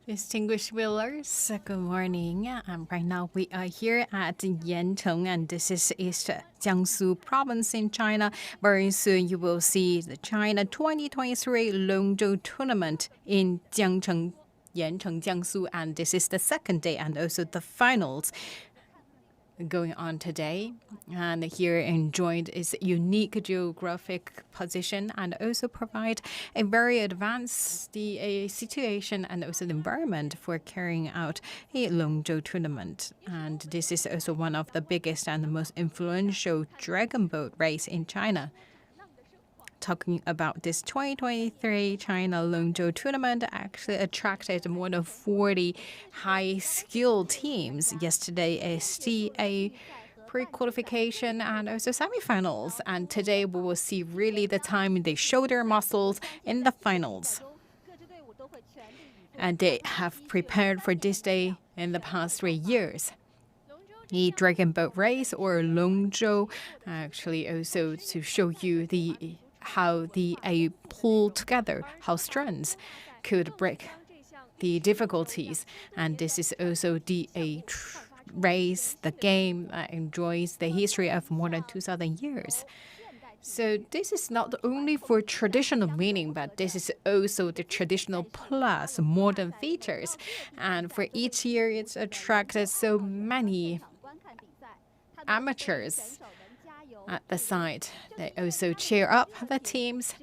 Distinguished viewers, good morning. Right now we are here at Yancheng, and this is East Jiangsu province in China. Very soon you will see the China 2023 Longzhou tournament in Yancheng, Jiangsu, and this is the second day and also the finals going on today. And here enjoyed is unique geographic position and also provide a very advanced situation and also the environment for carrying out a Longzhou tournament. And this is also one of the biggest and the most influential dragon boat race in China. Talking about this 2023 China Longzhou tournament actually attracted more than 40 high-skilled teams. Yesterday is the pre-qualification and also semifinals. And today we will see really the time they show their muscles in the finals. And they have prepared for this day in the past 3 years. The dragon boat race or Longzhou actually also to show you how the pull together, how strengths could break the difficulties. And this is also the race, the game that enjoys the history of more than 2,000 years. So this is not only for traditional meaning, but this is also the traditional plus modern features. And for each year, it's attracted so many amateurs at the site. They also cheer up the teams.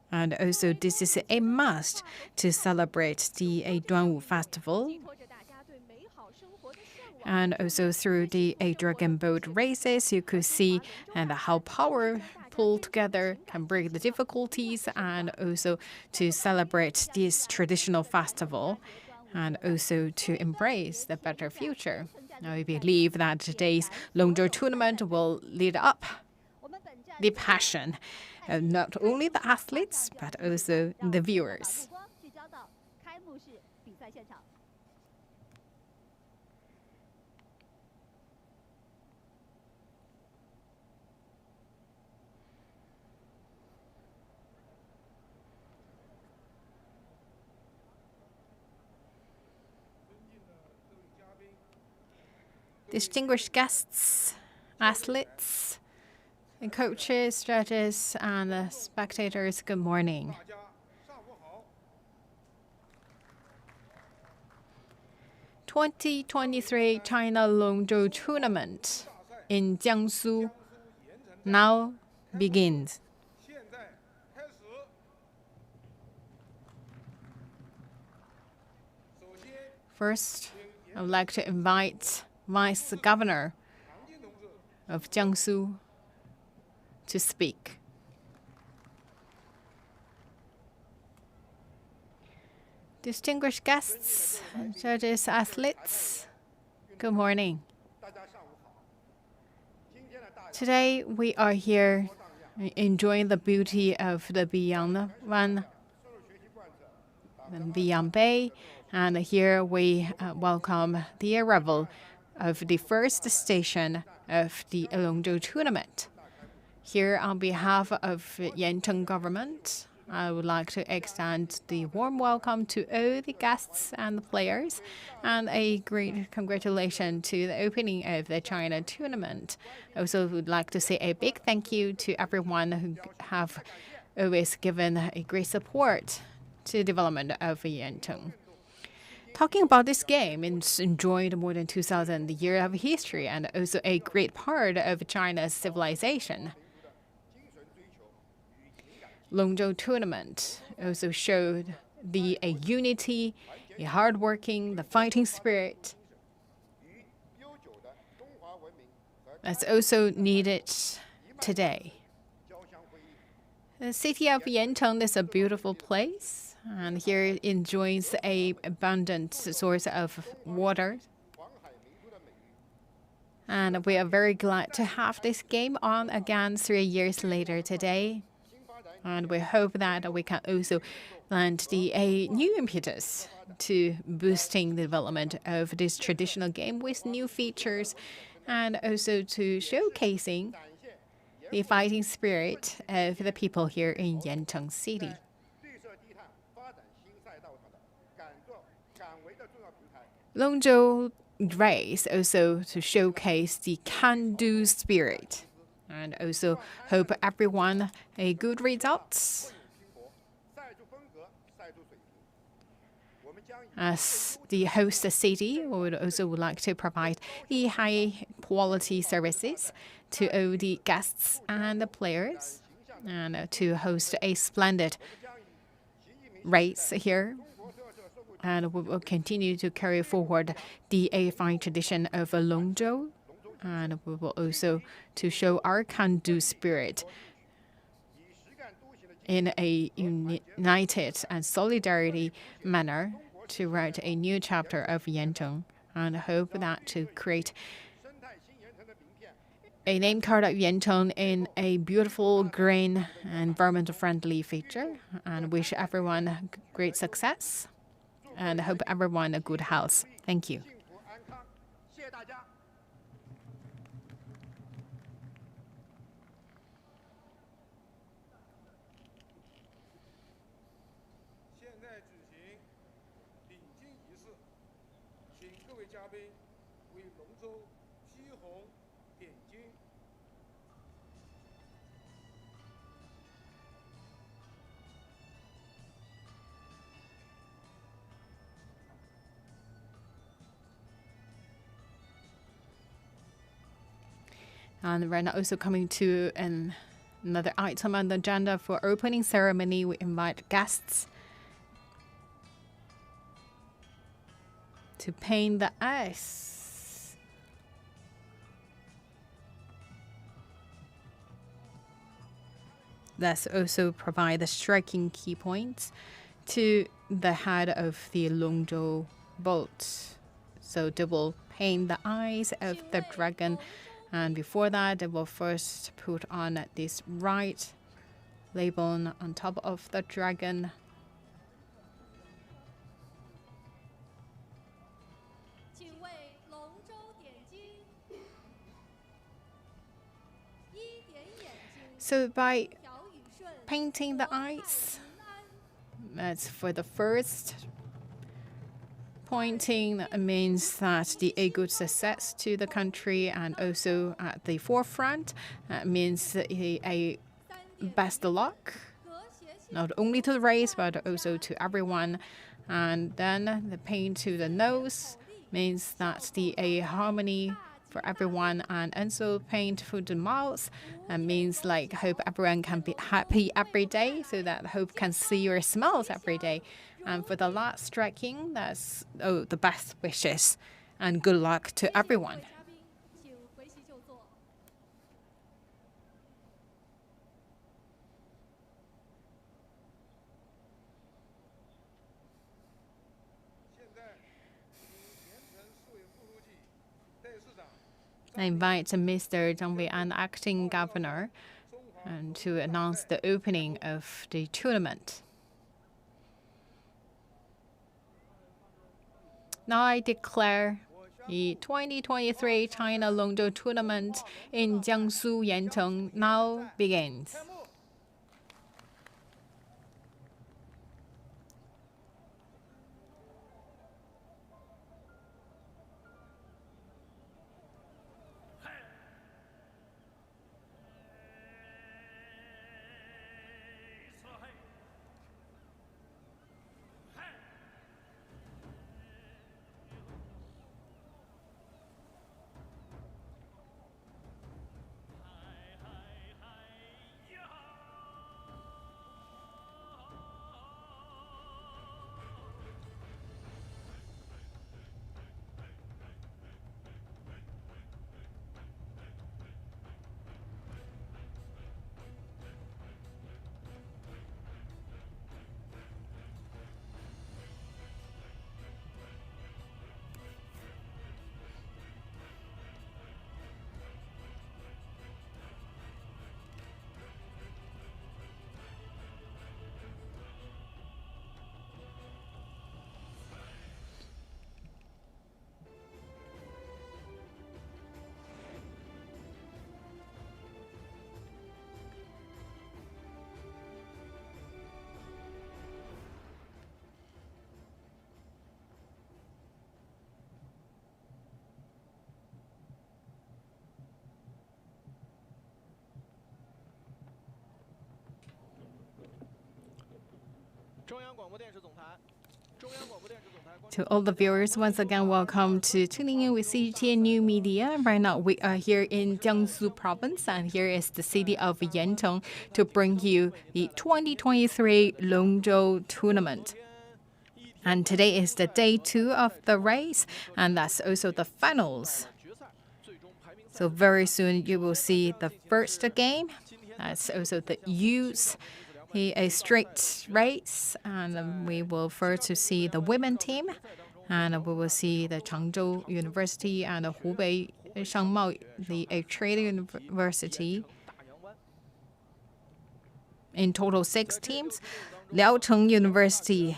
And also this is a must to celebrate the Duanwu festival. And also through the dragon boat races, you could see how power pulled together can break the difficulties and also to celebrate this traditional festival and also to embrace the better future. Now, we believe that today's Longzhou tournament will lead up the passion of not only the athletes, but also the viewers. Distinguished guests, athletes, and coaches, judges, and spectators, good morning. "2023 China Longzhou tournament in Jiangsu now begins." First, I would like to invite Vice Governor of Jiangsu to speak. Distinguished guests, judges, athletes, good morning. Today we are here enjoying the beauty of the Beyond One and Beyond Bay, and here we welcome the arrival of the first station of the Longzhou tournament. Here, on behalf of Yancheng government, I would like to extend the warm welcome to all the guests and the players, and a great congratulations to the opening of the China tournament. I also would like to say a big thank you to everyone who have always given a great support to the development of Yancheng. Talking about this game, it's enjoyed more than 2,000 years of history and also a great part of China's civilization. Longzhou tournament also showed the unity, the hardworking, the fighting spirit that's also needed today. The city of Yancheng is a beautiful place. And here it enjoys an abundant source of water. And we are very glad to have this game on again 3 years later today. And we hope that we can also lend a new impetus to boosting the development of this traditional game with new features and also to showcasing the fighting spirit of the people here in Yancheng City. Longzhou race also to showcase the can-do spirit and also hope everyone a good results. As the host city, we would also like to provide the high quality services to all the guests and the players and to host a splendid race here. And we will continue to carry forward the A5 tradition of Longzhou. And we will also to show our can-do spirit in a united and solidarity manner to write a new chapter of Yancheng and hope that to create a name card of Yancheng in a beautiful green environment-friendly feature and wish everyone great success and hope everyone a good health. Thank you. And right now, also coming to another item on the agenda for opening ceremony, we invite guests to paint the ice. Let's also provide the striking key points to the head of the Longzhou boat. So they will paint the eyes of the dragon. And before that, they will first put on this right label on top of the dragon. So by painting the eyes, that's for the first pointing means that a good success to the country, and also at the forefront means a best luck, not only to the race but also to everyone. And then the paint to the nose means that a harmony for everyone, and also paint for the mouth means like hope everyone can be happy every day, so that hope can see your smiles every day. And for the last striking, that's the best wishes and good luck to everyone. I invite Mr. Zhang Weian, acting governor, to announce the opening of the tournament. Now I declare the 2023 China Longzhou tournament in Jiangsu, Yancheng now begins. To all the viewers, once again, welcome to tuning in with CGTN New Media. Right now, we are here in Jiangsu Province, and here is the city of Yancheng to bring you the 2023 Longzhou tournament. And today is the day 2 of the race, and that's also the finals. So very soon you will see the first game. That's also the youth, a straight race, and we will first to see the women team, and we will see the Changzhou University and the Hubei Shangmao, the trade university. In total, 6 teams. Liaocheng University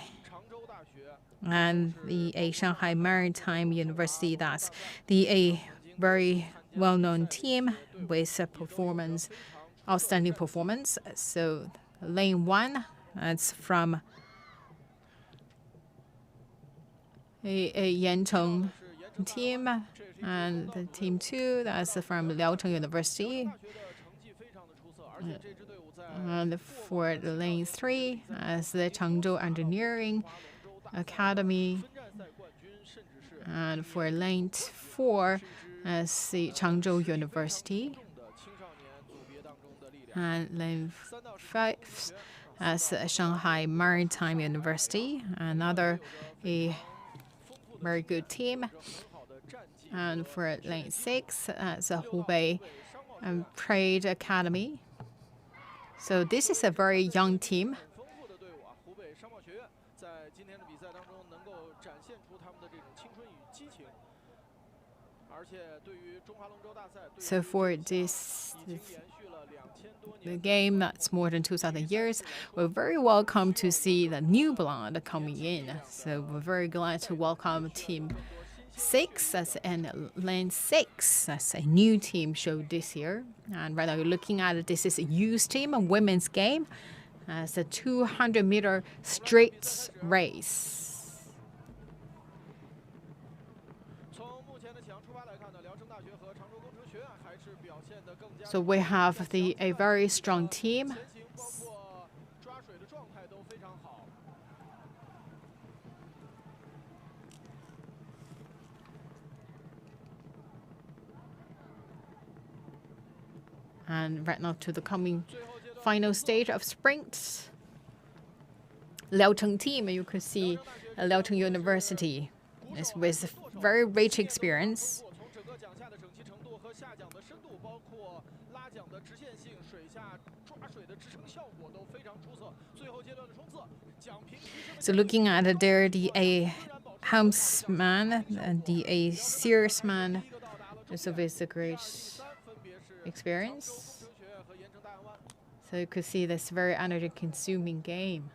and the Shanghai Maritime University. That's the very well-known team with outstanding performance. So lane 1, that's from a Yancheng team, and the team 2, that's from Liaocheng University. And for the lane 3, as the Changzhou Engineering Academy, and for lane 4, as the Changzhou University, and lane 5 as the Shanghai Maritime University, another very good team, and for lane 6 as the Hubei Trade Academy. So this is a very young team. So for the game that's more than 2,000 years, we're very welcome to see the new blood coming in. So we're very glad to welcome Team 6 and Lane 6 as a new team show this year. And right now you're looking at it, this is a youth team, a women's game. It's a 200-meter straight race. So we have a very strong team. And right now to the coming final stage of sprint. Liaocheng team, you could see Liaocheng University is with very rich experience. So looking at it there, the helmsman and the steersman also with a great experience. So you could see this very energy-consuming game.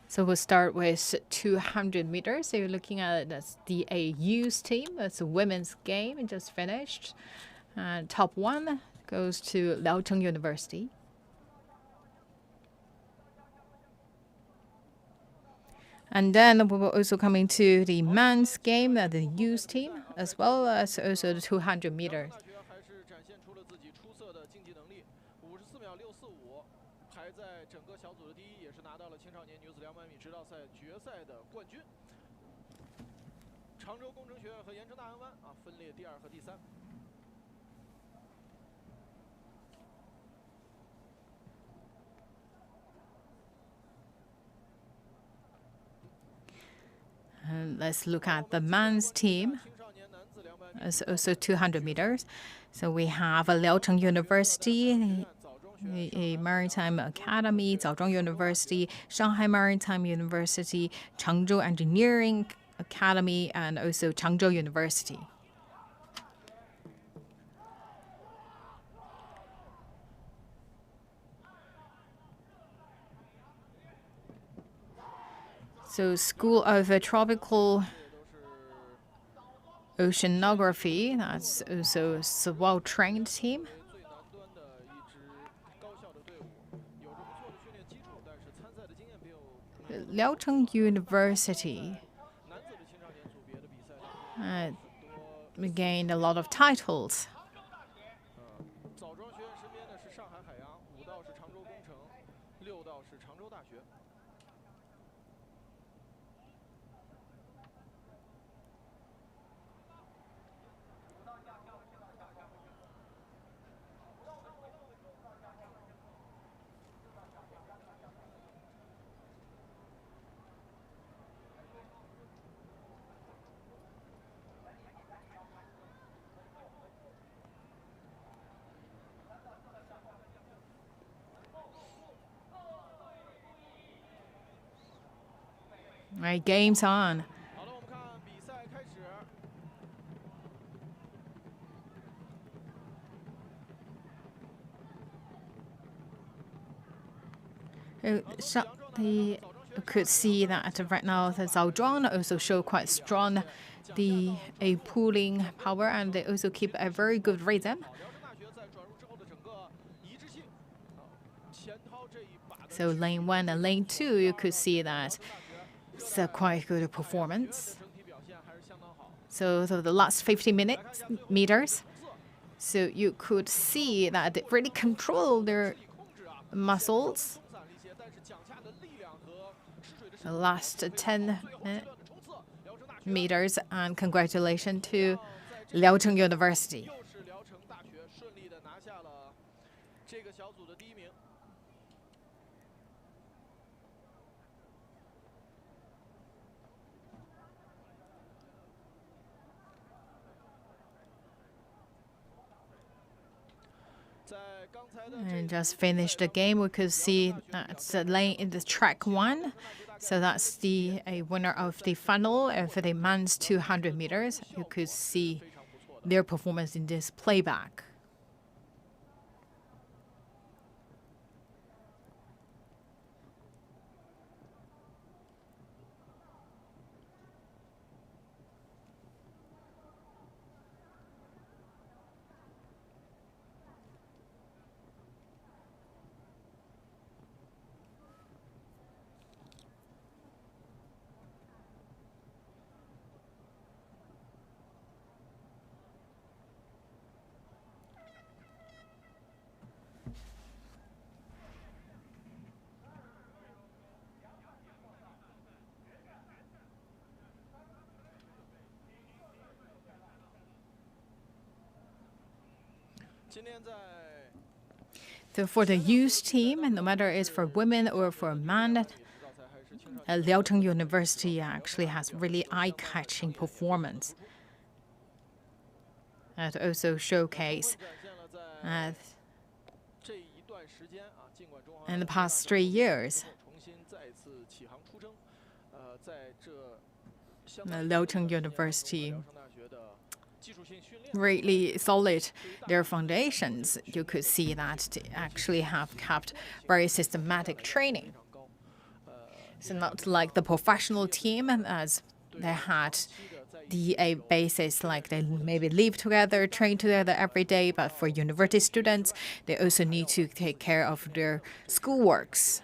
So we'll start with 200 meters. So you're looking at it as the youth team. That's a women's game. It just finished. Top 1 goes to Liaocheng University. And then we will also coming to the men's game, the youth team, as well as also the 200 meters. let's look at the men's team. It's also 200 meters. So we have Liaocheng University, a Maritime Academy, Zhaozhong University, Shanghai Maritime University, Changzhou Engineering Academy, and also Changzhou University. So School of Tropical Oceanography, that's also a well-trained team. Liaocheng University gained a lot of titles. Right, game's on. You could see that right now the Zhaozhong also show quite strong a pulling power, and they also keep a very good rhythm. So lane 1 and lane 2, you could see that it's a quite good performance. So the last 50 meters, so you could see that they really control their muscles. The last 10 meters, and congratulations to Liaocheng University. And just finished the game, we could see that's the lane in the track 1. So that's the winner of the final for the men's 200 meters. You could see their performance in this playback. So for the youth team, no matter it's for women or for men, Liaocheng University actually has really eye-catching performance. That also showcase in the past 3 years. Liaocheng University really solid their foundations. You could see that they actually have kept very systematic training. So not like the professional team, as they had a basis like they maybe live together, train together every day, but for university students, they also need to take care of their schoolworks.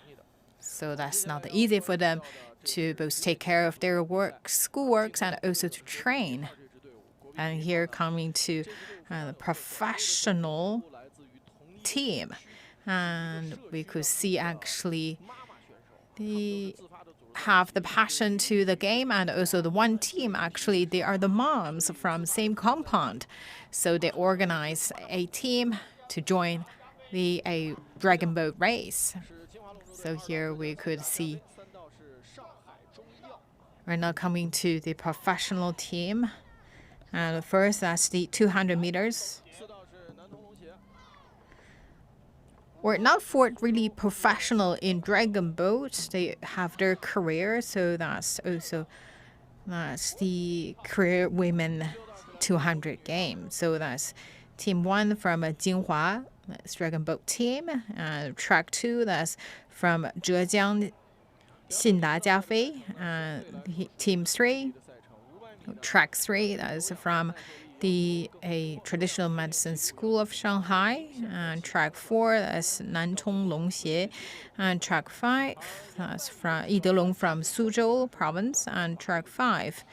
So that's not easy for them to both take care of their schoolworks, and also to train. And here coming to the professional team, and we could see actually they have the passion to the game, and also the one team actually they are the moms from same compound, so they organize a team to join a dragon boat race. So here we could see We're now coming to the professional team. And first, that's the 200 meters. We're not for really professional in dragon boat. They have their career, so that's the career women 200 game. So that's team 1 from Jinhua, that's dragon boat team. Track 2, that's from Zhejiang Xinda Jiafei. Team 3, track 3, that's from a traditional medicine school of Shanghai. And track 4, that's Yancheng Longzhou. And track 5, that's from Yidelong from Suzhou province. And track 5,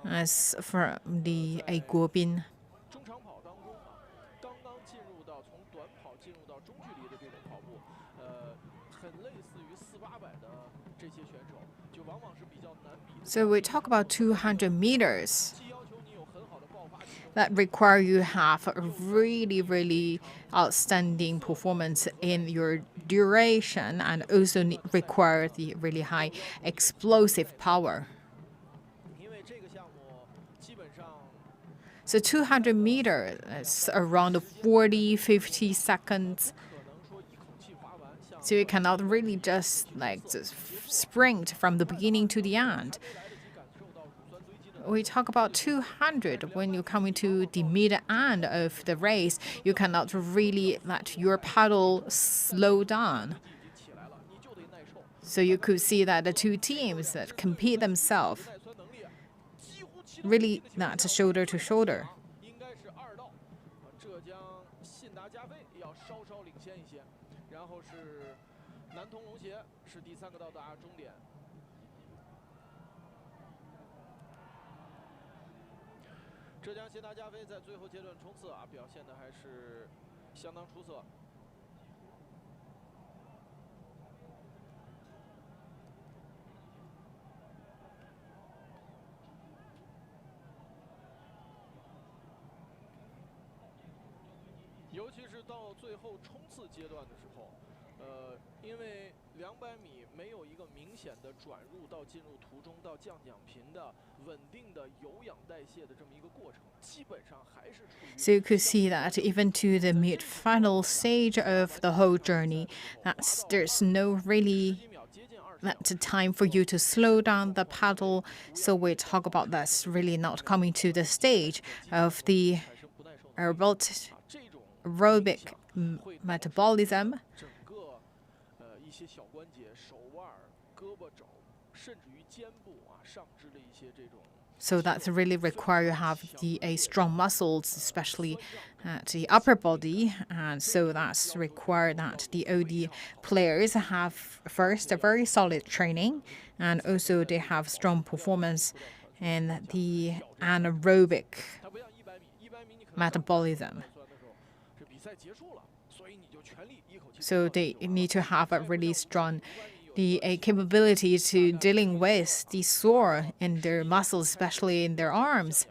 that's from the Guobin. So we talk about 200 meters. That require you have a really, really outstanding performance in your duration and also require the really high explosive power. So 200 meters is around 40-50 seconds. So you cannot really just sprint from the beginning to the end. We talk about 200 when you're coming to the mid end of the race. You cannot really let your paddle slow down. So you could see that the two teams that compete themselves really not shoulder to shoulder. So you could see that even to the mid-final stage of the whole journey, there's no really time for you to slow down the paddle. So we talk about that's really not coming to the stage of the aerobic metabolism. So that's really require you have a strong muscles, especially at the upper body. And so that's required that the OD players have first a very solid training, and also they have strong performance in the anaerobic metabolism. So they need to have a really strong a capability to dealing with the sore in their muscles, especially in their arms.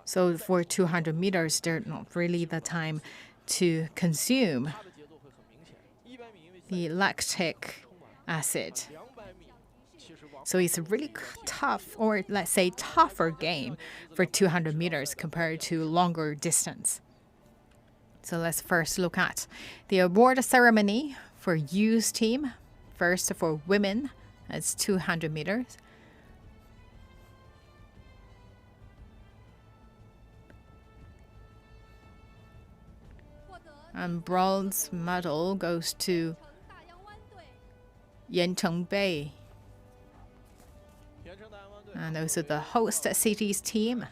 So for 200 meters, there's not really the time to consume the lactic acid. So it's a really tough, or let's say tougher game for 200 meters compared to longer distance. So let's first look at the award ceremony for youth team. First for women, it's 200 meters. And bronze medal goes to Yancheng Bay. And also the host cities team.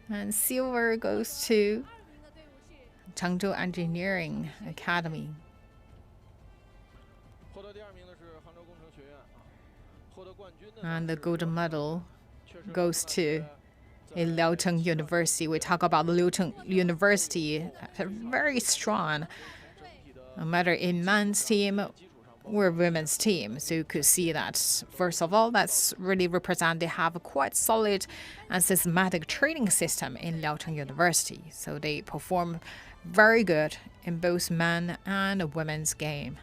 And silver goes to Changzhou Engineering Academy. And the golden medal goes to Liaocheng University. We talk about Liaocheng University, very strong, no matter in men's team we're a women's team. So you could see that, first of all, that's really represent they have a quite solid and systematic training system in Liaocheng University. So they perform very good in both men and women's game.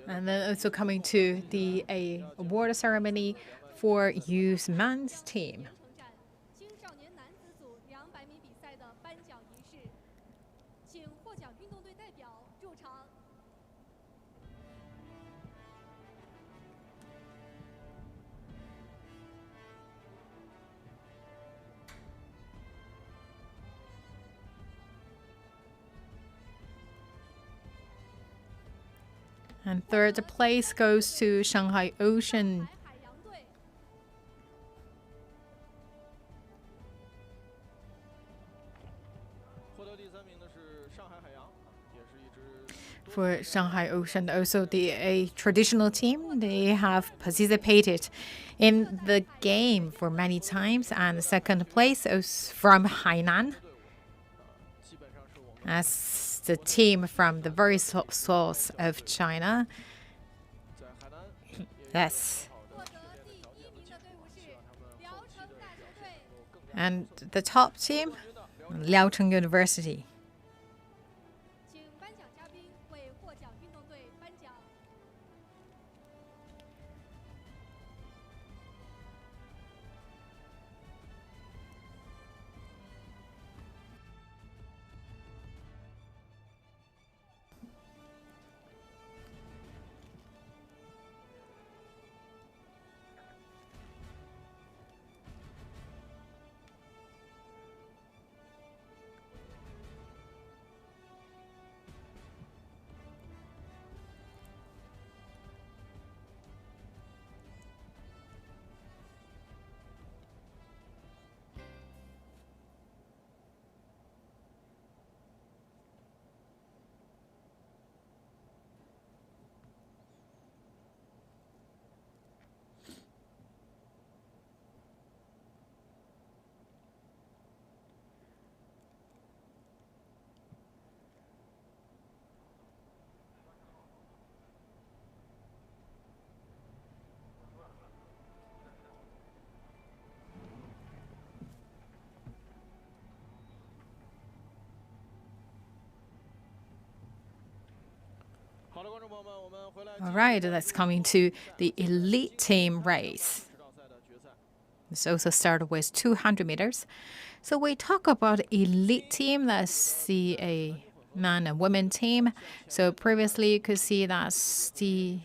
And then also coming to the award ceremony for youth men's team. And third place goes to Shanghai Ocean. For Shanghai Ocean, also a traditional team, they have participated in the game for many times. And the second place is from Hainan, as the team from the very source of China. Yes. And the top team, Liaocheng University. All right, let's coming to the elite team race. This also started with 200 meters. So we talk about elite team, that's the man and women team. So previously you could see that's the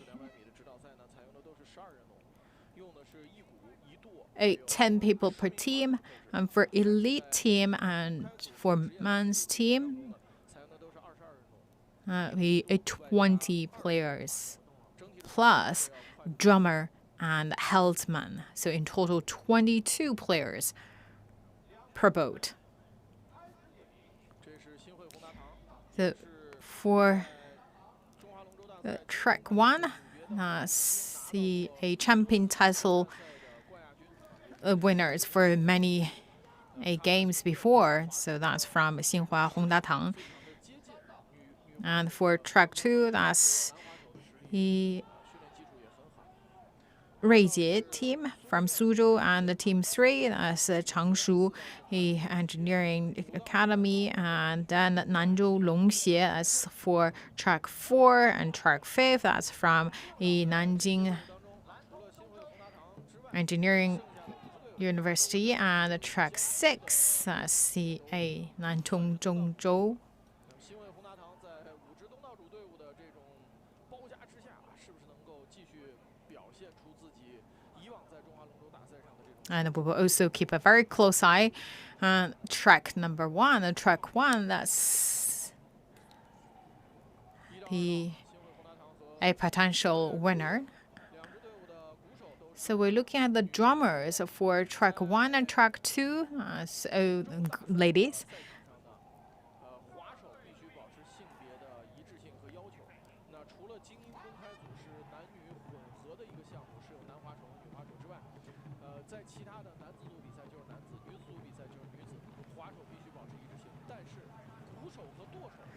10 people per team. And for elite team and for men's team, 20 players plus drummer and helmsman. So in total, 22 players per boat. So for track one, a champion title winners for many games before. So that's from Xinhua Hongdatang. And for track two, that's Ruijie team from Suzhou, and the team 3, that's Changshu Engineering Academy, and then Nanzhou Longxie, that's for track 4, and track 5, that's from Nanjing Engineering University, and the track 6, that's CA Nanchong Zhongzhou. And we will also keep a very close eye on track number 1. And track 1, that's a potential winner. So we're looking at the drummers for track 1 and track 2. So, ladies.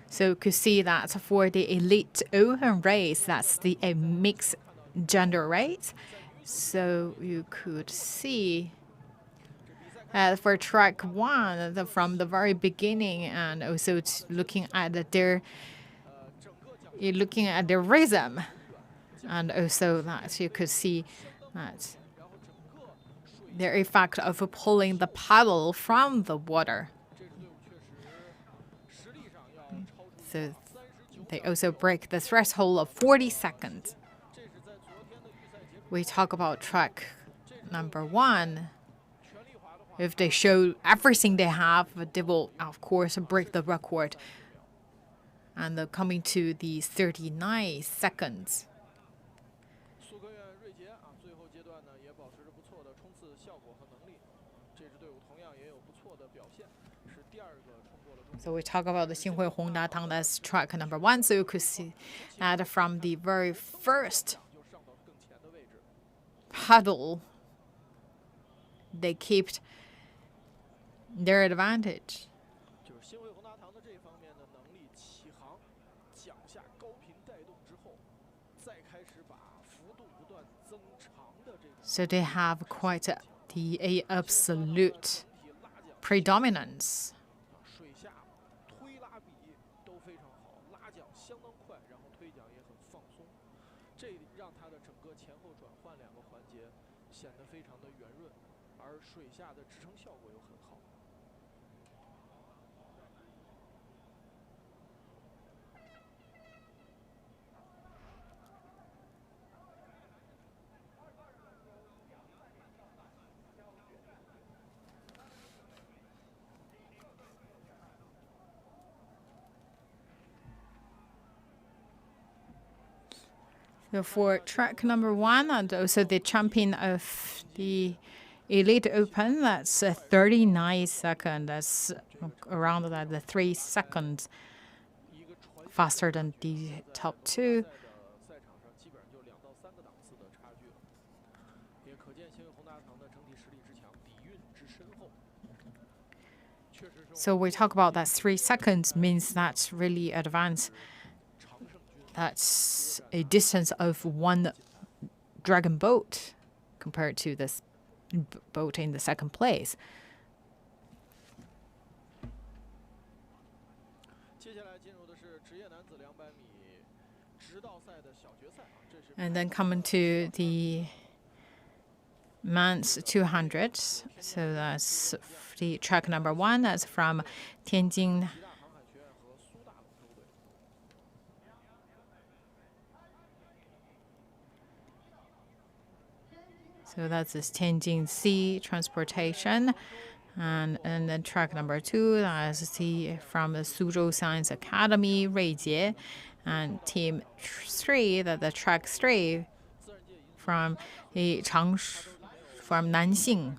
So you could see that for the elite open race, that's the mixed gender race. So you could see for track 1 from the very beginning, and also looking at you're looking at the rhythm, and also that you could see that the effect of pulling the paddle from the water. So they also break the threshold of 40 seconds. We talk about track number 1. If they show everything they have, they will, of course, break the record. And they're coming to the 39 seconds. So we talk about the Xinhui Hongdatang, that's track number 1. So you could see that from the very first paddle, they kept their advantage. So they have quite the absolute predominance. So for track number 1, and also the champion of the Elite Open, that's 39 seconds. That's around the 3 seconds faster than the top 2. So we talk about that 3 seconds means that's really advanced. That's a distance of 1 dragon boat compared to this boat in the second place. And then coming to the men's 200. So that's the track number 1. That's from Tianjin. So that's this Tianjin Sea transportation. And then track number 2, that's from the Suzhou Science Academy, Ruijie. And team 3, the track 3 from the Changshu, from Nanxing.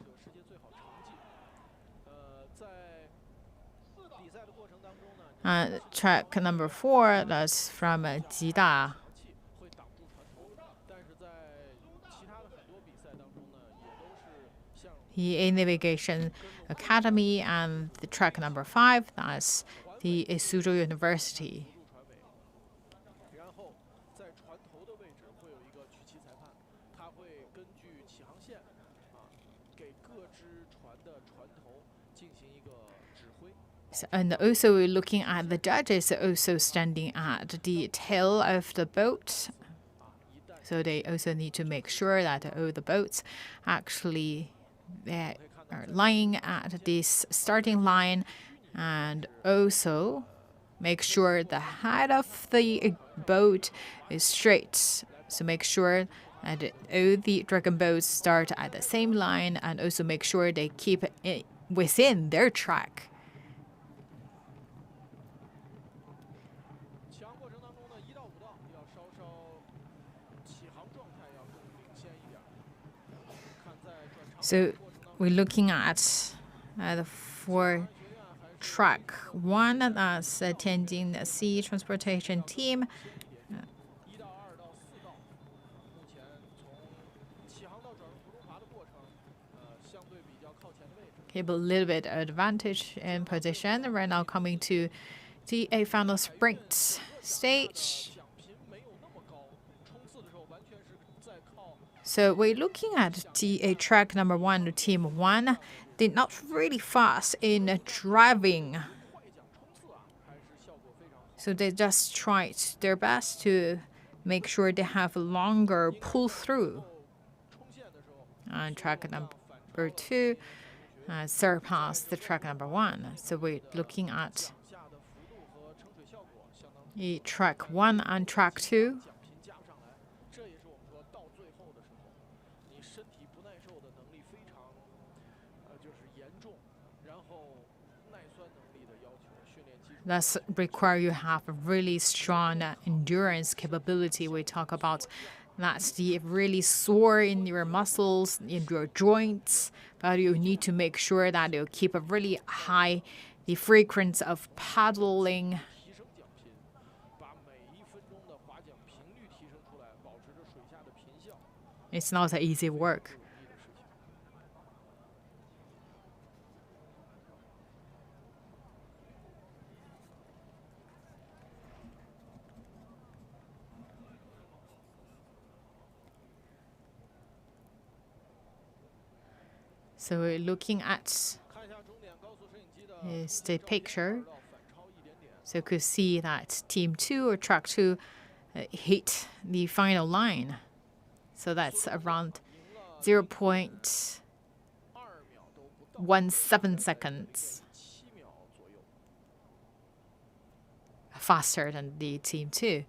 Track number 4, that's from Jida. The Navigation Academy, and the track number 5, that's the Suzhou University. And also we're looking at the judges also standing at the tail of the boat. So they also need to make sure that all the boats actually are lying at this starting line, and also make sure the head of the boat is straight. So make sure that all the dragon boats start at the same line, and also make sure they keep it within their track. So we're looking at the four track one that's attending the sea transportation team. Keep a little bit advantage in position. Right now coming to the final sprint stage. So we're looking at TA track number one, team one. They're not really fast in driving. So they just tried their best to make sure they have a longer pull through. And track number two surpassed the track number one. So we're looking at track one and track two. That's require you have a really strong endurance capability. We talk about that's the really sore in your muscles, in your joints, but you need to make sure that you keep a really high the frequency of paddling. It's not an easy work. So we're looking at is the picture. So you could see that team two or track two hit the final line. So that's around 0.17 seconds faster than the team two.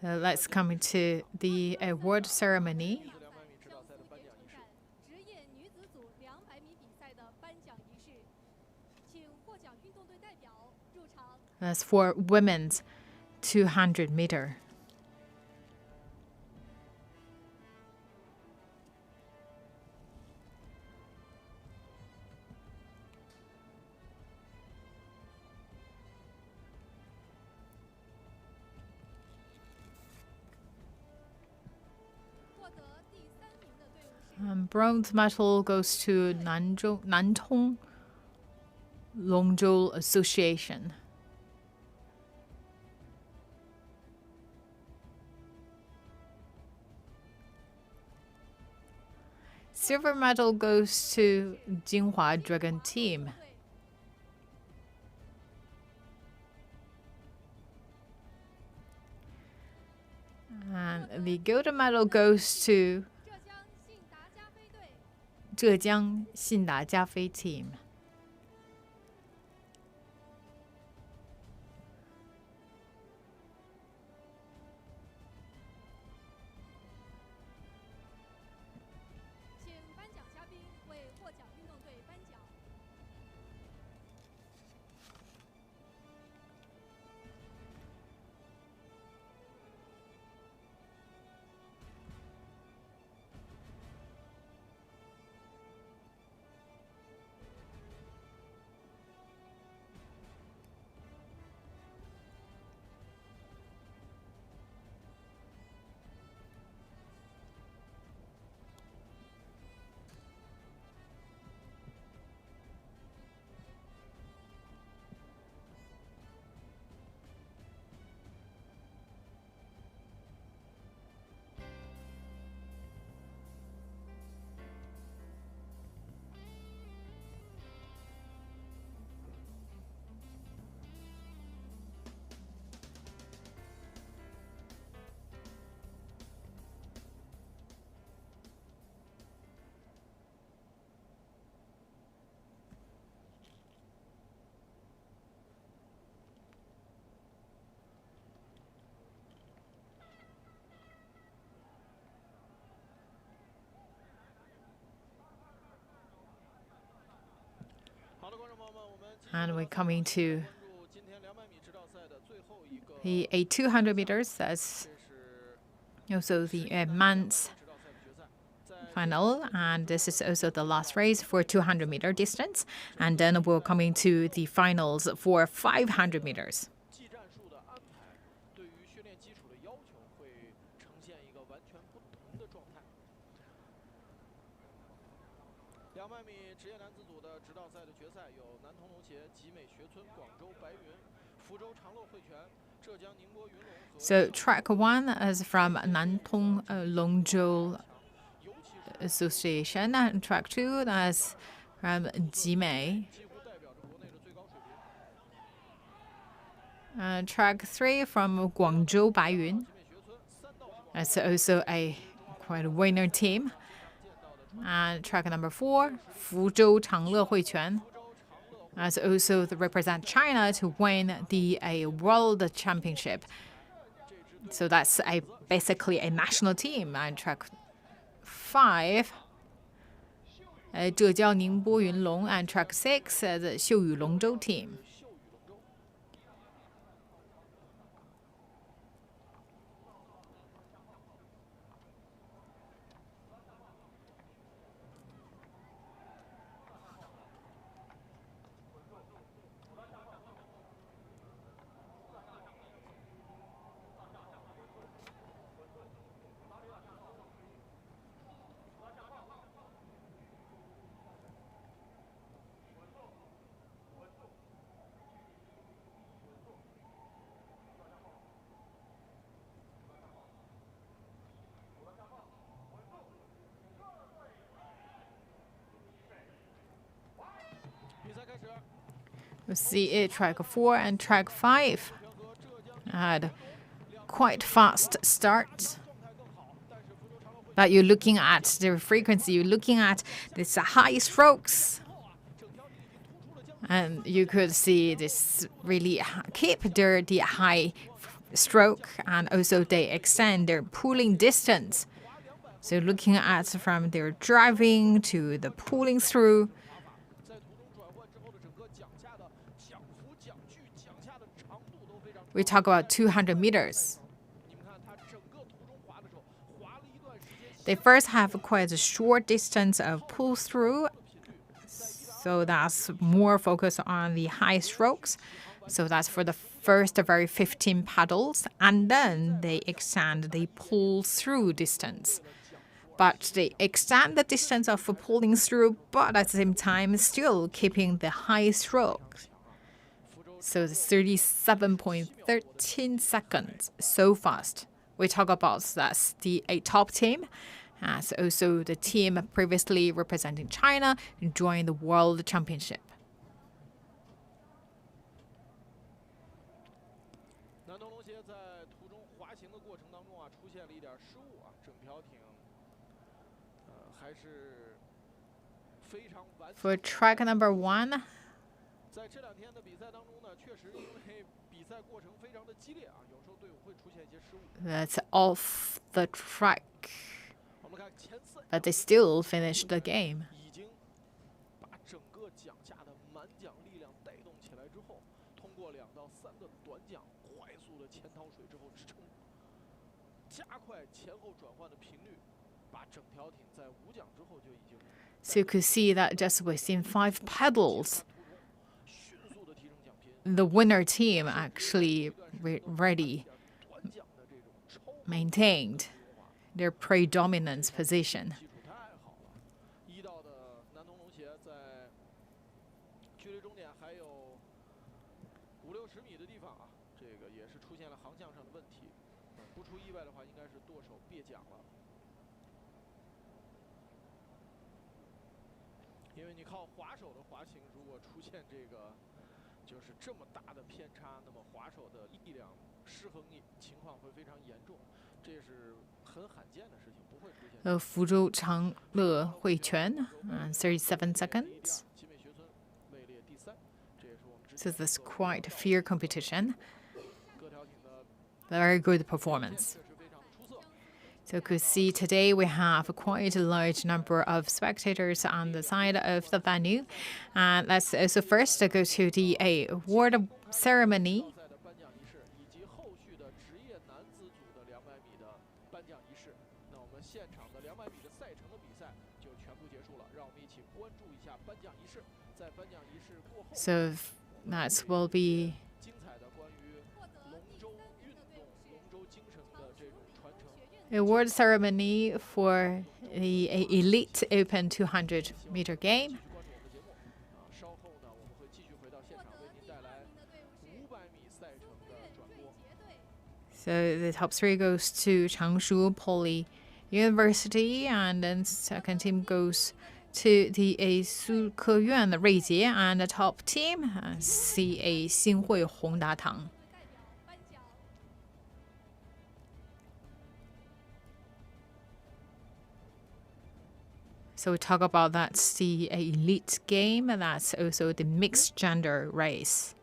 Let's come into the award ceremony. That's for women's 200 meter. Bronze medal goes to Yancheng Longzhou Association. Silver medal goes to Jinhua Dragon Team. And the gold medal goes to Zhejiang Xinda Jiafei Team. And we're coming to the 200 meters. That's also the men's final. And this is also the last race for 200-meter distance. And then we're coming to the finals for 500 meters. So track 1 is from Yancheng Longzhou Association, and track 2 is from Jiangsu. Track 3 from Guangzhou Baiyun. That's also a quite a winner team. And track number 4, Fuzhou Changle Huiquan. That's also to represent China to win the world championship. So that's basically a national team. And track 5, Zhejiang Ningbo Yunlong, and track 6, the Xiuyu Longzhou team. You see it, track 4 and track 5 had quite fast starts. But you're looking at the frequency, you're looking at this high strokes. And you could see this really keep the high stroke, and also they extend their pulling distance. So looking at from their driving to the pulling through. We talk about 200 meters. They first have quite a short distance of pull through, so that's more focused on the high strokes. So that's for the first very 15 paddles, and then they extend the pull through distance. But they extend the distance of pulling through, but at the same time still keeping the high stroke. So it's 37.13 seconds, so fast. We talk about that's the top team. As also the team previously representing China joined the World Championship. For track number 1, that's off the track, but they still finished the game. So you could see that just within 5 pedals, the winner team actually maintained their predominant position. Fuzhou Changle Huiquan, 37 seconds. So that's quite a fair competition. Very good performance. So you could see today we have quite a large number of spectators on the side of the venue. And let's also first go to the award ceremony. So that will be award ceremony for the elite open 200-meter game. So the top three goes to Jiangsu Poly University, and then second team goes to the Su Keyuan Ruijie, and the top team CA Xinhui Hongdatang. So we talk about that's the elite game, and that's also the mixed gender race.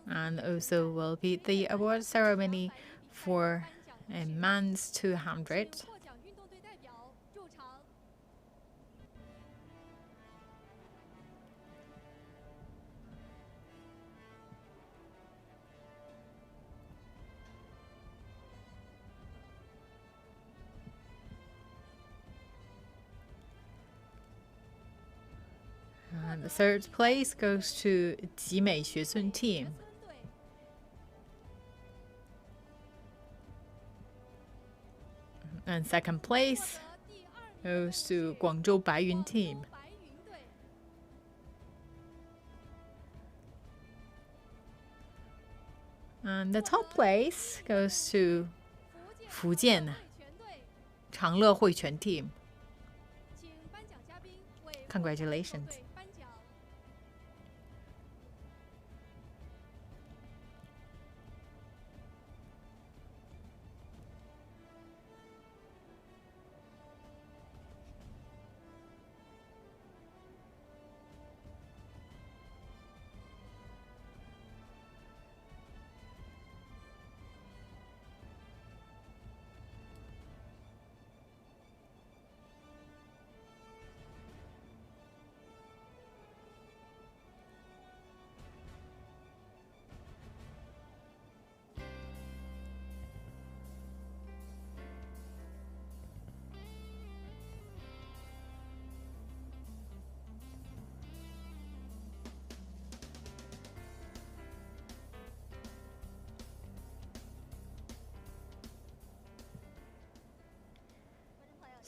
And also will be the award ceremony for a men's 200. And the third place goes to Jimei Xuecun team. And second place goes to Guangzhou Baiyun team. And the top place goes to Fujian Changle Huiquan team. Congratulations.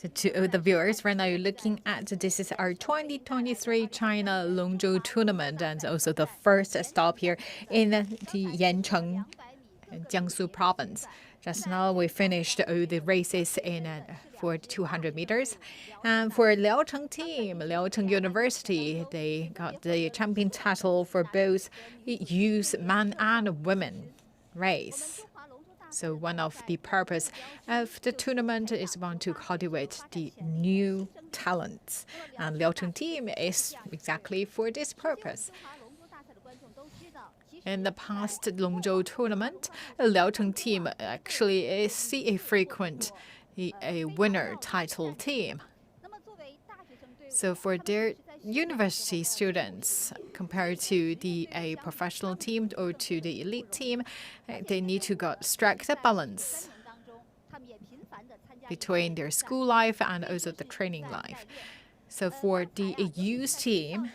So to the viewers, right now you're looking at this is our 2023 China Longzhou tournament, and also the first stop here in the Yancheng, Jiangsu province. Just now we finished the races in for 200 meters. And for Liaocheng team, Liaocheng University, they got the champion title for both youth men and women race. So one of the purpose of the tournament is want to cultivate the new talents. And Liaocheng team is exactly for this purpose. In the past Longzhou tournament, Liaocheng team actually is a frequent winner title team. So for their university students compared to a professional team or to the elite team, they need to strike the balance between their school life and also the training life. So for the youth team,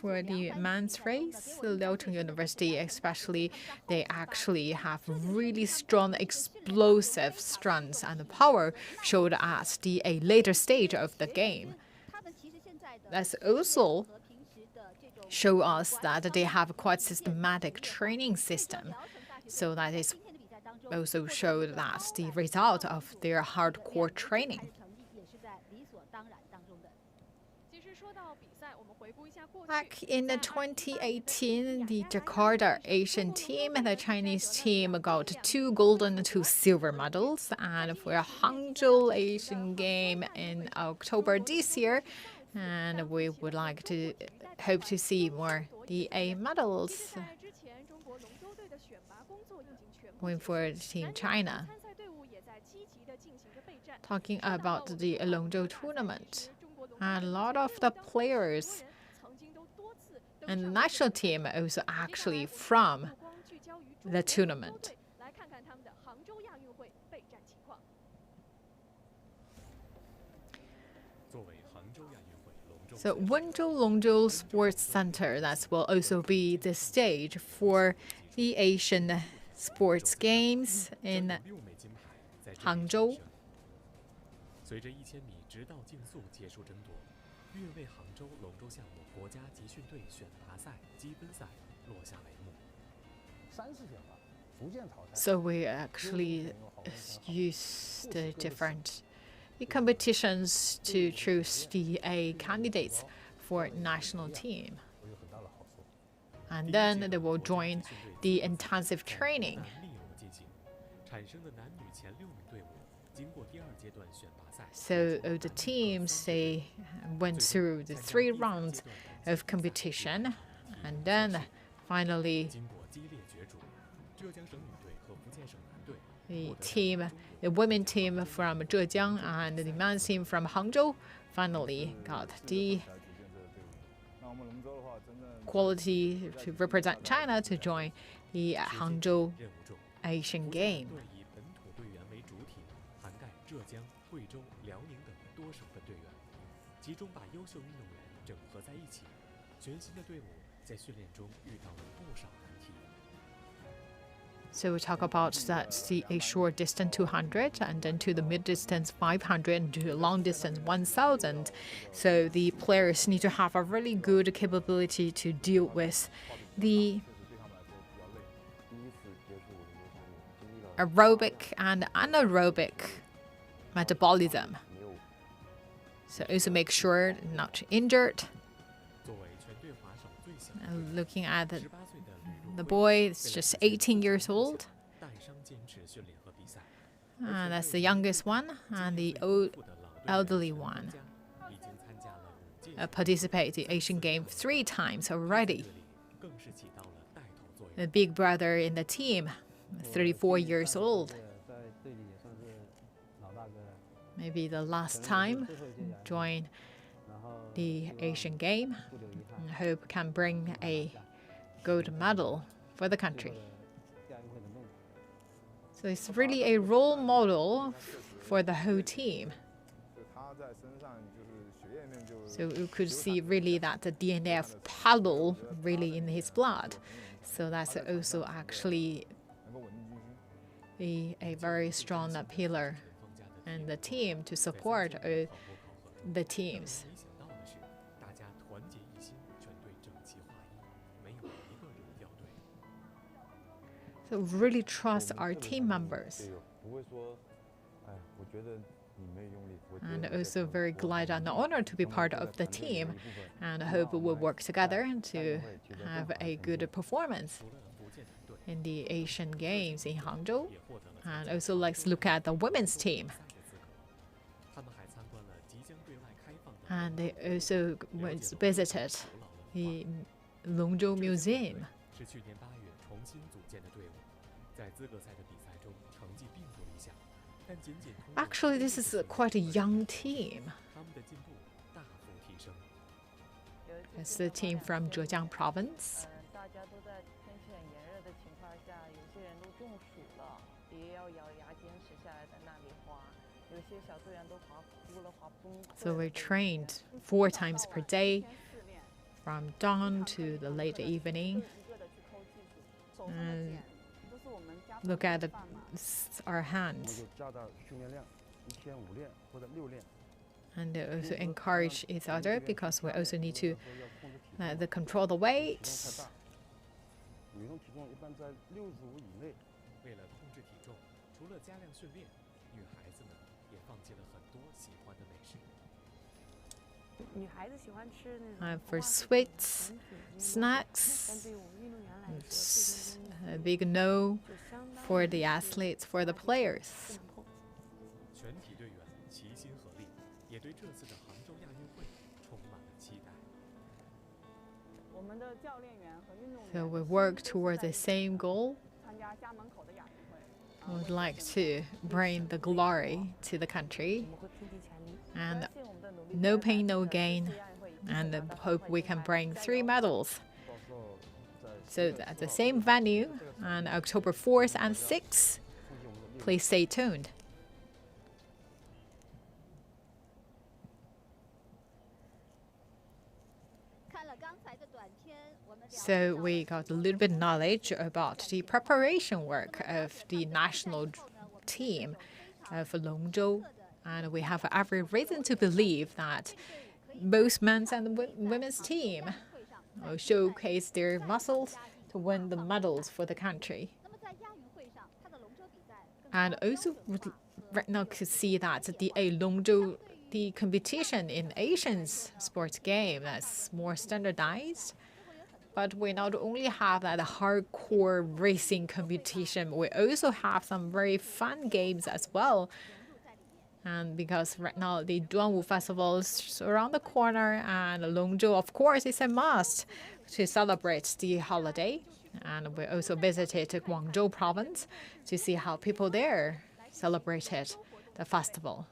for the men's race, Liaocheng University especially, they actually have really strong, explosive strength and power showed at a later stage of the game. That's also show us that they have a quite systematic training system. So that is also showed that the result of their hardcore training. Back in 2018, the Jakarta Asian team, the Chinese team, got 2 gold and 2 silver medals. And for Hangzhou Asian game in October this year, and we would like to hope to see more DA medals going for Team China. Talking about the Longzhou tournament, a lot of the players and the national team also actually from the tournament. So Wenzhou Longzhou Sports Center, that will also be the stage for the Asian sports games in Hangzhou. 随着1000米直到竞速结束争夺，跃为杭州龙舟项目国家集训队选拔赛积分赛落下帷幕。So we actually use the different competitions to choose the candidates for national team. And then they will join the intensive training. So the teams, they went through the 3 rounds of competition, and then finally the women team from Zhejiang and the men's team from Hangzhou finally got the quality to represent China to join the Hangzhou Asian Game. 浙江、贵州、辽宁等多省份队员，集中把优秀运动员整合在一起。全新的队伍在训练中遇到了不少难题。 So we talk about that a short distance 200, and then to the mid distance 500, and to the long distance 1000. So the players need to have a really good capability to deal with the aerobic and anaerobic metabolism. So also make sure not injured. And looking at the boy, it's just 18 years old. And that's the youngest one, and the elderly one. Participate in the Asian Games 3 times already. The big brother in the team, 34 years old. Maybe the last time join the Asian Game. I hope can bring a gold medal for the country. So it's really a role model for the whole team. So you could see really that the DNA of paddle really in his blood. So that's also actually a very strong pillar and the team to support the teams. So really trust our team members. And also very glad and honored to be part of the team, and I hope we'll work together to have a good performance in the Asian Games in Hangzhou. And also let's look at the women's team. And they also visited the Longzhou Museum. Actually, this is quite a young team. It's the team from Zhejiang province. 大家都在天气很炎热的情况下，有些人都中暑了，也要咬牙坚持下来在那里滑。有些小队员都滑哭了，滑崩溃了。 So we trained 4 times per day from dawn to the late evening. And look at our hands. And they also encourage each other because we also need to control the weight. 为了控制体重，除了加量训练，女孩子们也放弃了很多喜欢的美食。 For sweets, snacks, it's a big no for the athletes, for the players. 全体队员齐心合力，也对这次的杭州亚运会充满了期待。 So we work towards the same goal. We would like to bring the glory to the country. And no pain, no gain. And hope we can bring 3 medals. So at the same venue on October 4th and 6th, please stay tuned. So we got a little bit knowledge about the preparation work of the national team of Longzhou. And we have every reason to believe that both men's and women's team will showcase their muscles to win the medals for the country. And also right now could see that the Longzhou, the competition in Asians sports game that's more standardized. But we not only have that hardcore racing competition, we also have some very fun games as well. And because right now the Duanwu Festival is around the corner, and Longzhou, of course, is a must to celebrate the holiday. And we also visited Guangzhou province to see how people there celebrated the festival.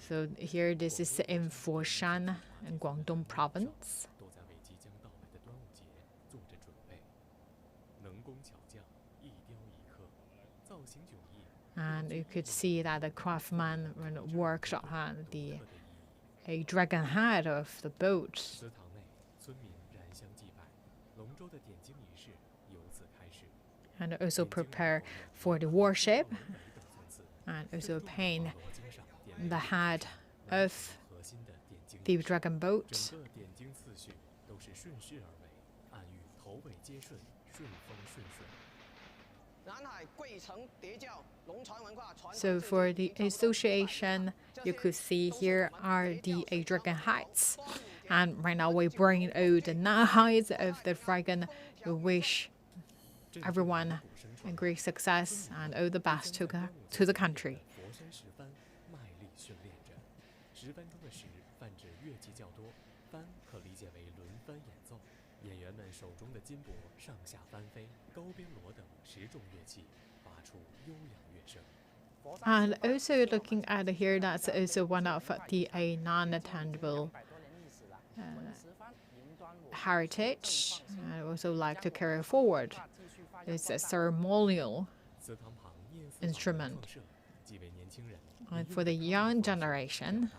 So here, this is in Foshan, in Guangdong province. And you could see that the craftsman worked on a dragon head of the boat. And also prepare for the worship, and also paint the head of the dragon boat. So for the association, you could see here are the dragon heights. And right now we bring out the 9 heights of the dragon. We wish everyone a great success and all the best to the country. 10分钟的10泛指乐器较多，翻可理解为轮番演奏。演员们手中的金箔上下翻飞，高边锣等10种乐器发出悠扬乐声。And also looking at here, that's also one of the non-tangible heritage. I also like to carry forward. It's a ceremonial instrument. And for the young generation,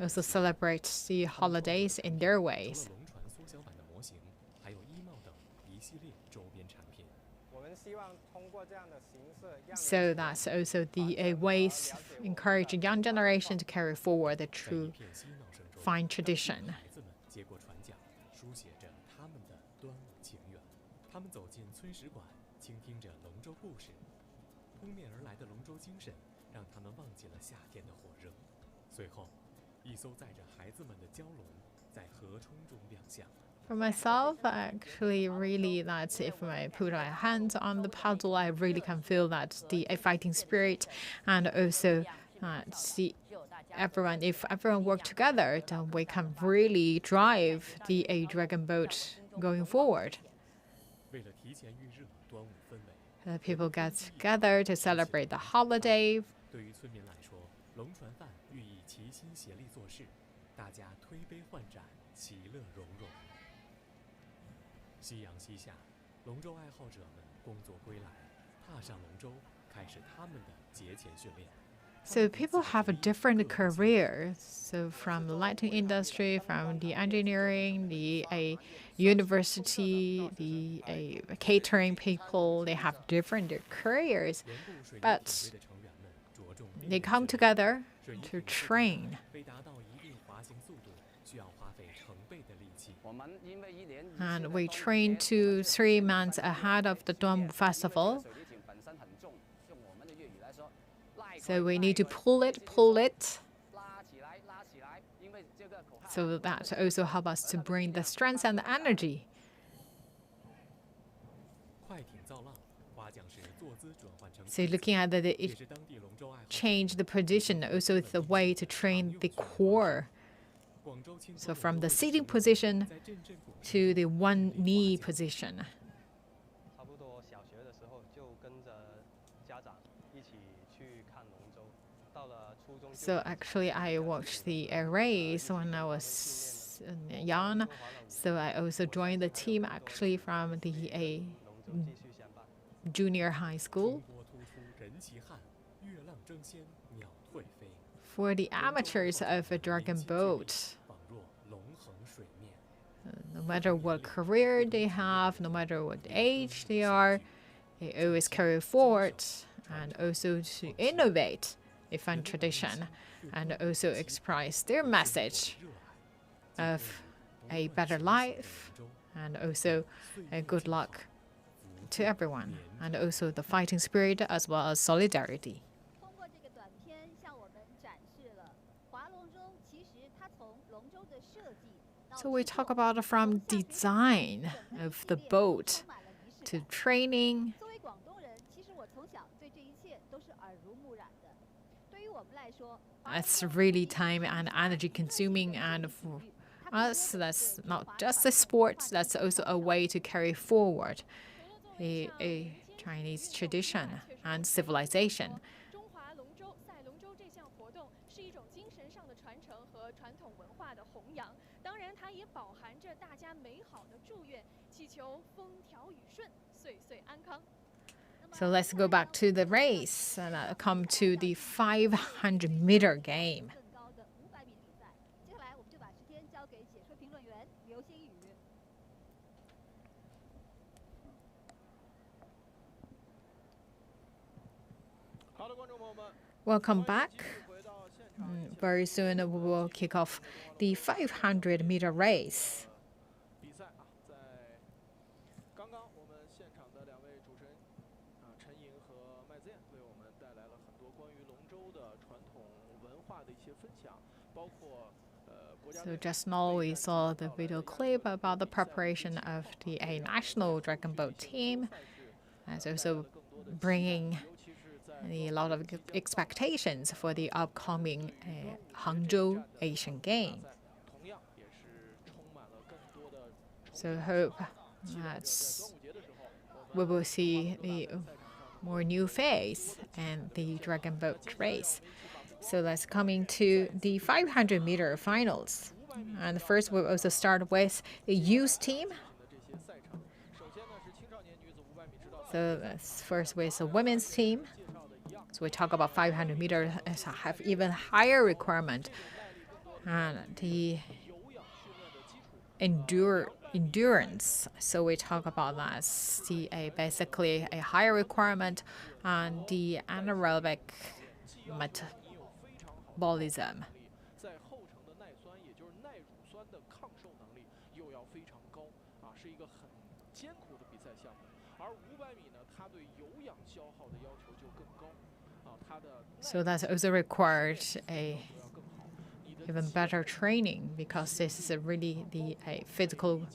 also celebrate the holidays in their ways. So that's also the ways encouraging young generation to carry forward the true fine tradition. For myself, actually, really, that if I put my hands on the paddle, I really can feel that the fighting spirit, and also see everyone. If everyone work together, then we can really drive the dragon boat going forward. People get together to celebrate the holiday. 对于村民来说，龙船饭寓意齐心协力做事，大家推杯换盏，其乐融融。夕阳西下，龙舟爱好者们工作归来，踏上龙舟，开始他们的节前训练。So people have a different career. So from the lighting industry, from the engineering, the university, the catering people, they have different careers. 沿部水泥 But 准备的成员们着重 they 练 come 习 together 水泥 to 艇的 train. 为达到一定滑行速度，需要花费成倍的力气。 And we train 2-3 months ahead of the Duanmu Festival. So we need to pull it. So that also helps us to bring the strength and the energy. 快艇造浪，划桨时坐姿转换成 So looking at that, 也 it 是当地龙舟爱好者 changed the position. Also, it's a way to train the core. 广州青 So 州 from 龙 the 舟 sitting 会 position 在镇镇鼓 to the one knee position. 差不多小学的时候就跟着家长一起去看龙舟，到了初中就 So actually, I watched the race when I was young. So I also joined the team actually from the 龙舟继续相伴。 junior high school. 波突出人齐汉，月浪争先，鸟退飞。 For the amateurs of a dragon boat, 仿若龙横水面。 no matter what career they have, no matter what age they are, they always carry forward and also to innovate a fun tradition and also express their message of a better life and also a good luck to everyone and also the fighting spirit as well as solidarity. 通过这个短片向我们展示了划龙舟，其实它从龙舟的设计到 So we 制 talk 作 about from 从下水 design 整个 of 系 the 列 boat 充满了仪式 to 感。 training. 作为广东人，其实我从小对这一切都是耳濡目染的。对于我们来说，划龙 It's 舟 really 不仅 time 是 and 一项 energy 特别 consuming 的 and 体 for 育，它更多 us 的 that's 是 not 划 just 船 a 文 sport, 化的 that's 一 also 个 a way to carry forward 除了作为 a 一项民间 Chinese 体育运动之 tradition 外，确实 and 我 civilization. 中华龙舟赛龙舟这项活动是一种精神上的传承和传统文化的弘扬，当然它也饱含着大家美好的祝愿，祈求风调雨顺，岁岁安康。 So let's go back to the race and come to the 500-meter game. 更高的500米比赛。接下来我们就把时间交给解说评论员刘星宇。 Welcome back. Very soon we will kick off the 500-meter race. 比赛啊，在刚刚我们现场的两位主持人陈莹和麦子燕为我们带来了很多关于龙舟的传统文化的一些分享，包括国家 So just now we saw the video clip about the preparation of the national dragon boat team, as also bringing a lot of expectations for the upcoming Hangzhou Asian Games. 同样也是充满了更多的 So hope that we will see the more new face and the dragon boat race. So let's coming to the 500-meter finals. And first we'll also start with the youth team. 的这些赛场。首先呢是青少年女子500米直道赛 So that's first with the women's team. 介绍的一样， So we talk about 500 meters as have even higher requirement and the 有氧训练的基础。 endurance. So we talk about that as the basically a higher requirement and the anaerobic 你有非常好 metabolism. 在后程的耐酸，也就是耐乳酸的抗受能力又要非常高啊，是一个很艰苦的比赛项目。而500米呢，它对有氧消耗的要求就更高啊，它的 So that's also required a 都要更好。你的 even better training because this is a really the physical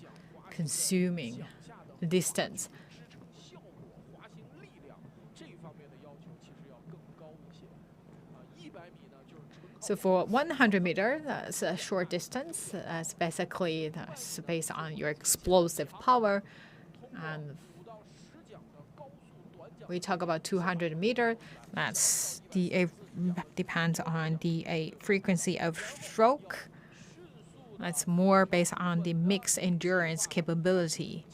consuming 下的 distance. 支撑效果、滑行力量这方面的要求其实要更高一些啊。100米呢，就是纯靠 So for 100 meter, that's a short distance. That's basically that's based on your explosive power and 5到10桨的高速短桨 we talk about 200 meter. That's depends on the frequency of stroke. That's more based on the mixed endurance capability.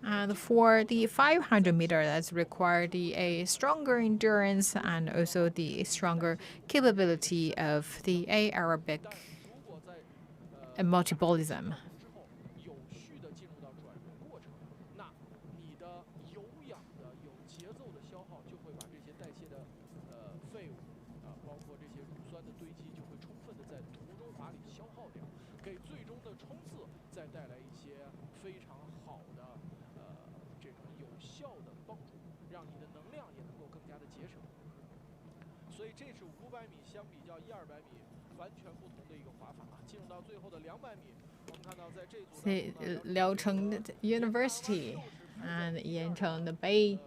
And for the 500 meter, that's required a stronger endurance and also the stronger capability of the aerobic 如果在 metabolism. 之后有序的进入到转融过程，那你的有氧的有节奏的消耗就会把这些代谢的废物包括这些乳酸的堆积就会充分的在途中华里消耗掉，给最终的冲刺再带来一些非常好的这种有效的帮助，让你的能量也能够更加的节省。所以这是500米相比较100-200米完全不同的一个滑法啊。进入到最后的200米，我们看到在这组当中呢， Liaocheng University and Yancheng the Bay.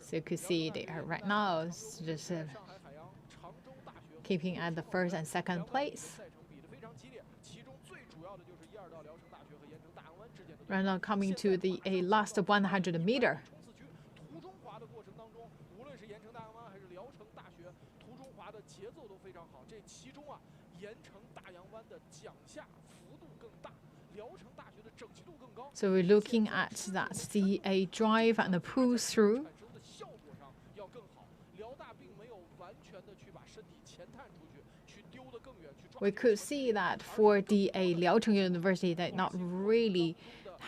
So you could see they are right now it's just 上海海洋、常州大学 keeping at the first and second place. 赛程比得非常激烈，其中最主要的就是1、2道辽城大学和盐城大洋湾之间的对 Right 决。 now coming to the last 100 meter. 冲刺区途中滑的过程当中，无论是盐城大洋湾还是辽城大学，途中滑的节奏都非常好。这其中啊，盐城大洋湾的脚下幅度更大，辽城大学的整齐度更高。 So we're looking at that the drive and the pull through. 产生的效果上要更好。辽大并没有完全的去把身体前探出去，去丢得更远，去抓。 We could see that for the Liaocheng University, they not really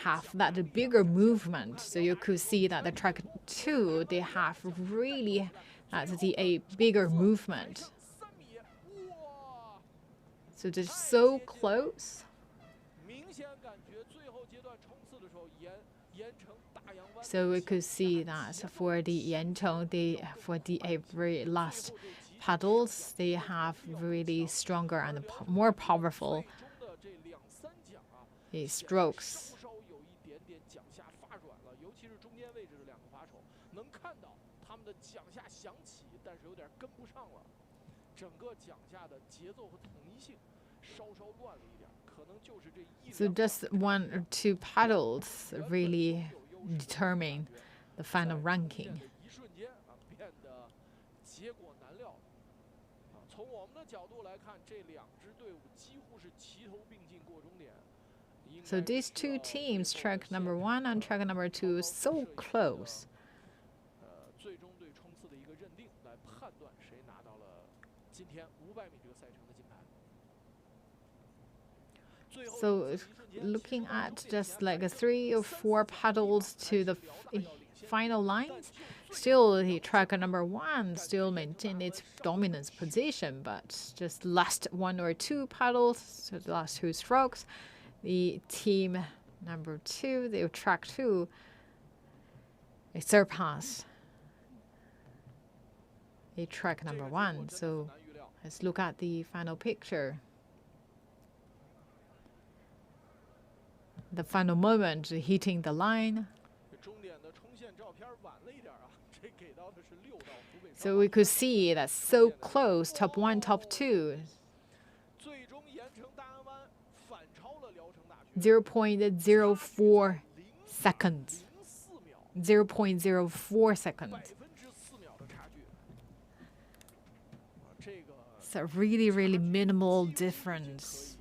have that bigger movement. So you could see that the track 2, they have really a bigger movement. 3米，哇！ So they're so close. 明显感觉最后阶段冲刺的时候，盐城大洋湾。 So we could see that for the Yancheng, for the very last paddles, they have really stronger and more powerful 最终的这2、3桨啊， strokes. 稍稍有一点点桨下发软了，尤其是中间位置的2个滑手，能看到他们的桨下响起，但是有点跟不上了。整个桨下的节奏和统一性稍稍乱了一点，可能就是这So just 1 or 2 paddles really determine the final ranking. 一瞬间啊，变得结果难料啊。从我们的角度来看，这2支队伍几乎是齐头并进过终点。 So these two teams, track number 1 and track number 2, so close. 最终对冲刺的一个认定，来判断谁拿到了今天500米这个赛程的金牌。 So looking at just like 3 or 4 paddles to the final lines, still the track number 1 still maintain its dominance position, but just last 1 or 2 paddles, so the last 2 strokes, the team number 2, the track 2, it surpassed the track number 1. So let's look at the final picture. The final moment hitting the line. 终点的冲线照片晚了一点啊，这给到的是6道湖北。 So we could see that so close, top 1, top 2, 最终盐城大洋湾反超了辽城大学 0.04 seconds. 04秒， 0.04 seconds. 4秒的差距。这个 It's a really, really minimal difference.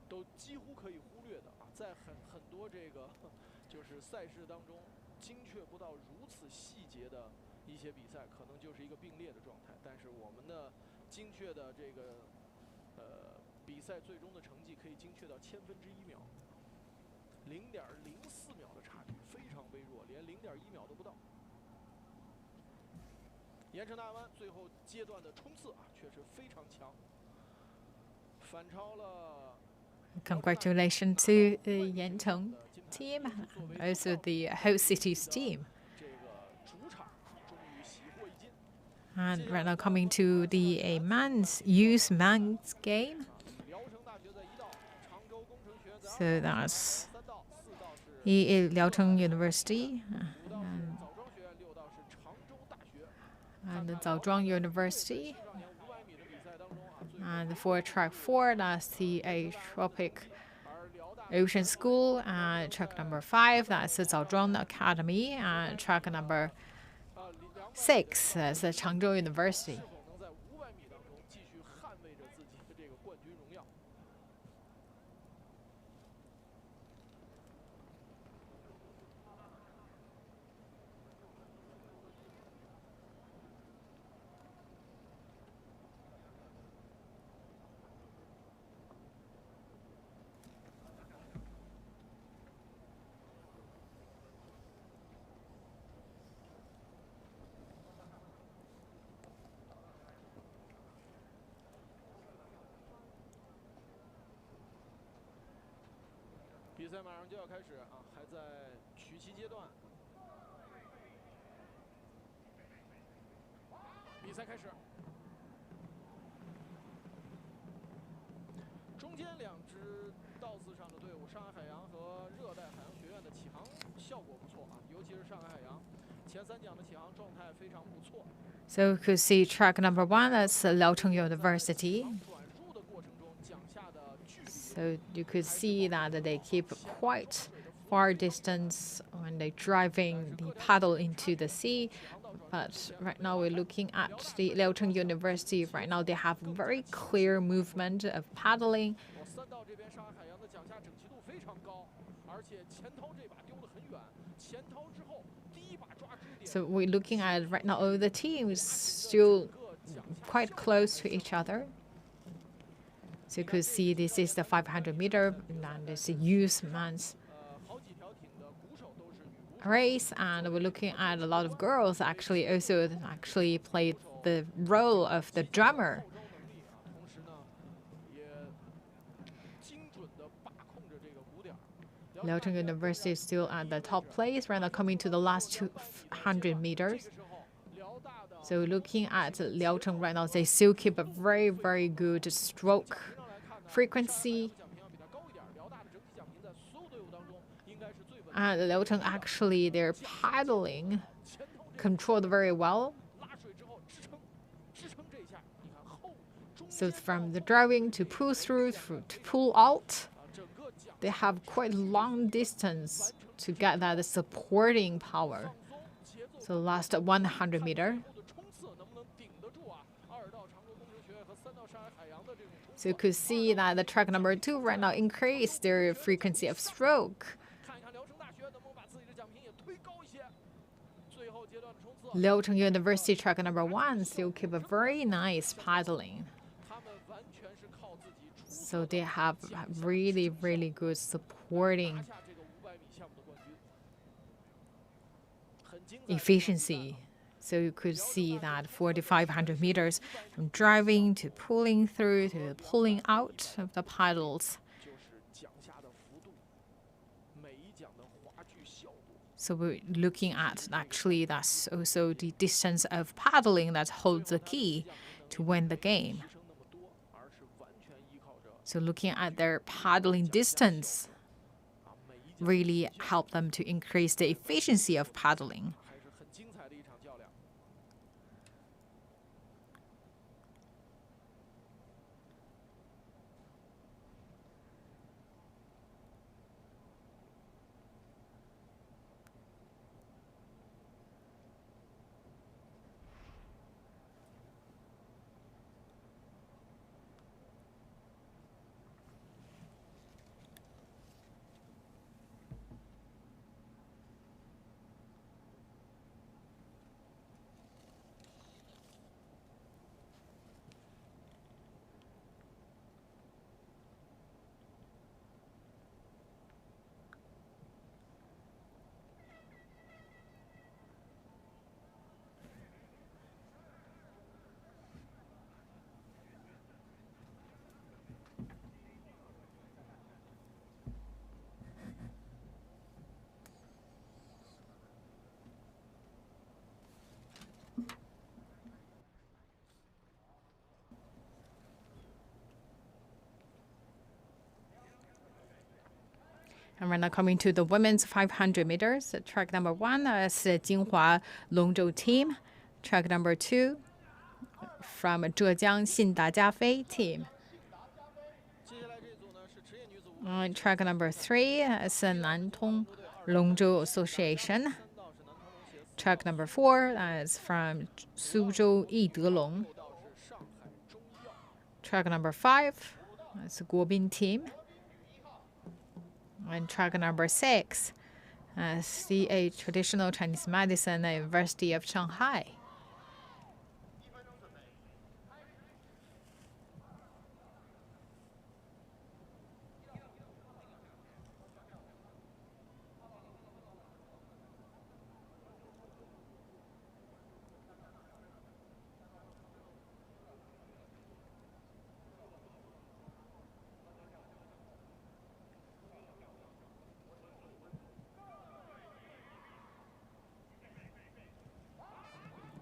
都几乎可以忽略的啊，在很多这个就是赛事当中，精确不到如此细节的一些比赛，可能就是一个并列的状态。但是我们的精确的这个比赛最终的成绩可以精确到1/1000秒，0.04秒的差距，非常微弱，连0.1秒都不到。盐城大洋湾最后阶段的冲刺啊，确实非常强，反超了。 Congratulations to the Yancheng team and also the host city's team. 这个主场终于喜获一金。 And right now coming to the men's game. 聊城大学在1道，常州工程学在 So that's 3道，4道是 Liaocheng University 5道是枣庄学院，6道是常州大学。 and the Zhaozhuang University. 少年500米的比赛当中啊，最 And for track 4, that's the Tropic 而辽大 Ocean School. And track number 5, that's the Zhaozhuang Academy. And track number 6 is Changzhou University. 是否能在500米当中继续捍卫着自己的这个冠军荣耀？比赛马上就要开始啊，还在取齐阶段。比赛开始。中间两支道次上的队伍，上海海洋和热带海洋学院的起航效果不错啊，尤其是上海海洋前3奖的起航状态非常不错。 So you could see track number 1, that's Liaocheng University. 转入的过程中，桨下的距离 So you could see that they keep quite far distance when they're driving the paddle into the sea. But right now we're looking at the Liaocheng University. Right now they have very clear movement of paddling. 3道这边上海海洋的桨下整齐度非常高，而且钱涛这把丢得很远，钱涛之后第一把抓支点。 So we're looking at right now all the teams still quite close to each other. So you could see this is the 500 meter and it's a youth men's 好几条艇的鼓手都是女鼓手。 race, and we're looking at a lot of girls actually also played the role of the drummer. 同时呢，也精准地把控着这个鼓点。 Liaocheng University is still at the top place right now, coming to the last 200 meters. 这时候，辽大的 So looking at Liaocheng right now, they still keep a very, very good stroke 上来看呢， frequency. 奖评要比它高一点。辽大的整体奖评在所有队伍当中应该是最稳定。 And Liaocheng actually, their paddling controlled very well. 拉水之后支撑这一下，你看后中 So from the driving to pull through to pull out, 整个桨 they have quite long distance to get that supporting power. 松节奏 So last 100 meter. 后的冲刺能不能顶得住啊？2道常州工程学院和3道上海海洋的这种冲 So you could see that the track number 2 right now increased their frequency of stroke. 看一看聊城大学能不能把自己的奖评也推高一些。最后阶段的冲刺， Liaocheng University track number 1 still keep a very nice paddling. 他们完全是靠自己出 So they have really, really good supporting 拿下这个500米项目的冠军，很精彩的 efficiency. So you could see that for the 500 meters, from driving to pulling through to pulling out of the paddles. 就是桨下的幅度，每一桨的划距效果。 So we're looking at actually that's also the distance of paddling that holds the key to win the game. 提升那么多，而是完全依靠着 So looking at their paddling distance 每一桨 really help them to increase the efficiency of paddling. 还是很精彩的一场较量。And we're now coming to the women's 500 meters. Track number 1 is the China Longzhou team. Track number 2 from Zhejiang Xindajiafei team. 接下来这组呢是职业女子舞 And track number 3 is the Nantong Longzhou Association. 道是南唐龙协 Track number 4 is from Suzhou Yidelong. 后道是上海中医药。 Track number 5 is Guobin team. And track number 6 is the traditional Chinese medicine at University of Shanghai.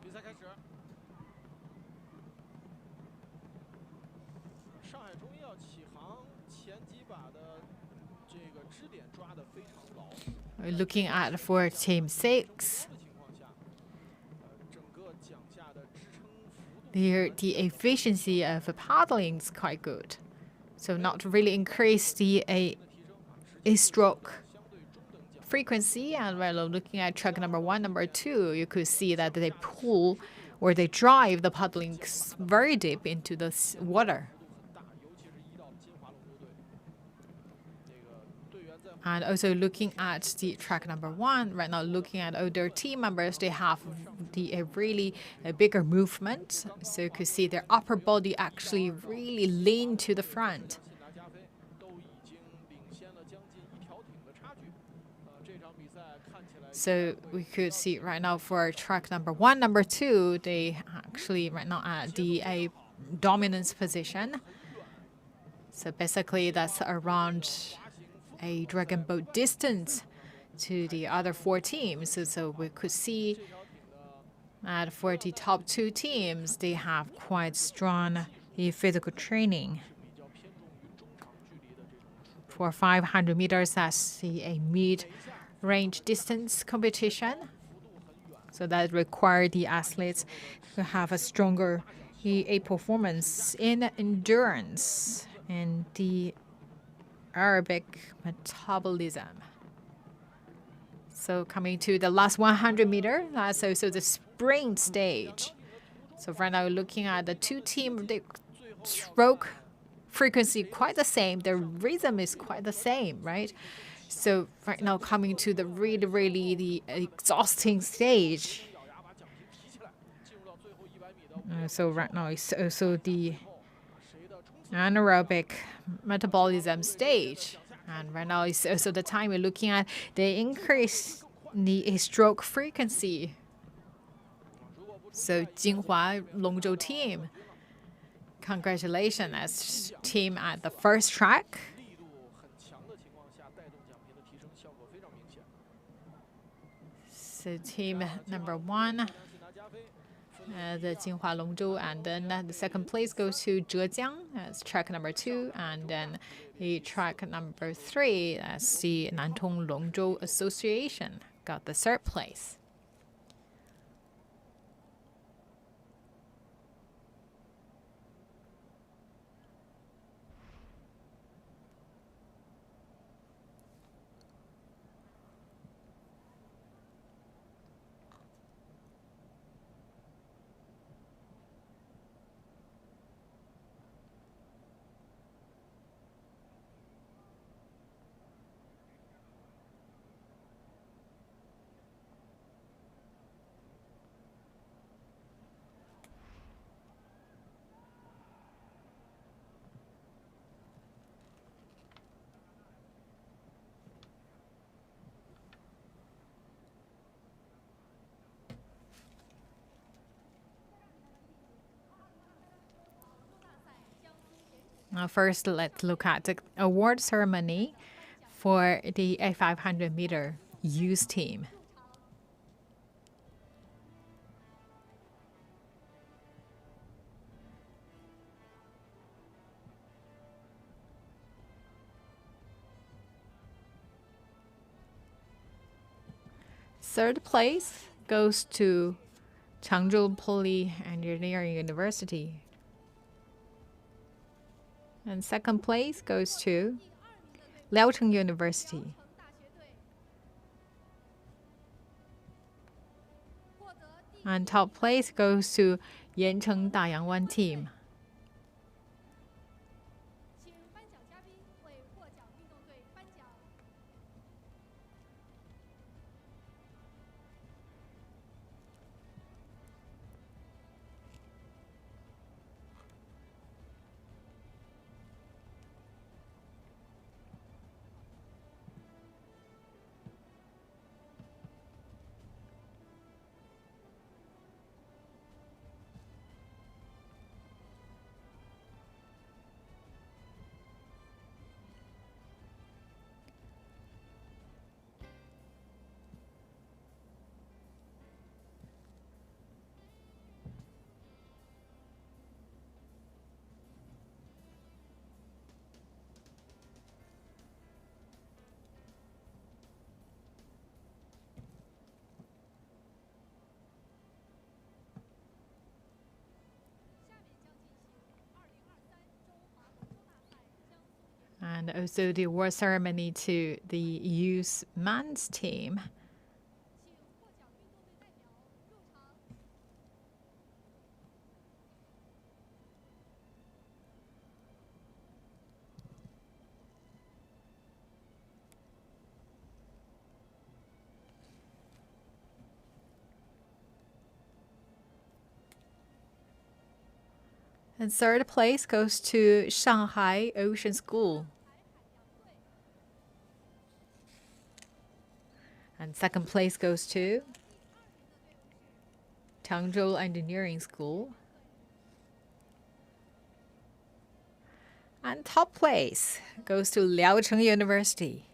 比赛开始。上海中医药起航前几把的这个支点抓得非常牢。 We're looking at for team 6. 的情况下，整个桨下的支撑幅度。 Here, the efficiency of paddling is quite good. So not really increase the stroke frequency. And while looking at track number 1, number 2, you could see that they pull or they drive the paddling very deep into the water. 很大，尤其是一到金华龙舟队，那个队员在 And also looking at the track number 1, right now looking at other team members, they have a really bigger movement. So you could see their upper body actually really lean to the front. 信达加菲都已经领先了将近一条艇的差距。这场比赛看起来 So we could see right now for track number 1, number 2, they actually right now at the dominance position. So basically that's around a dragon boat distance to the other 4 teams. So we could see that for the top 2 teams, they have quite strong physical training. 比较偏重于中长距离的这种 For 500 meters, that's a mid-range distance competition. So that require the athletes to have a stronger performance in endurance and the aerobic metabolism. So coming to the last 100 meter, that's also the sprint stage. So right now looking at the 2 team, the stroke frequency quite the same. The rhythm is quite the same, right? So right now coming to the really the exhausting stage. 咬牙把桨皮提起来，进入到最后100米的 So right now it's also the 谁的冲刺 anaerobic metabolism stage. And right now it's also the time we're looking at the increase the stroke frequency. So Jinhua Longzhou team, congratulations as team at the first track. 力度很强的情况下，带动桨频的提升效果非常明显。 So team number 1, 信达加菲 the Jinhua Longzhou, and then the second place goes to Zhejiang as track number 2, and then the track number 3 as the Nantong Longzhou Association got the third place. Now first, let's look at the award ceremony for the 500 meter youth team. Third place goes to Changzhou Poly Engineering University. And second place goes to Liaocheng University. And top place goes to Yancheng Dayangwan team. 请颁奖嘉宾为获奖运动队颁奖。And also the award ceremony to the youth men's team. 请获奖运动队代表入场。 And third place goes to Shanghai Ocean School. And second place goes to Changzhou Engineering School. And top place goes to Liaocheng University.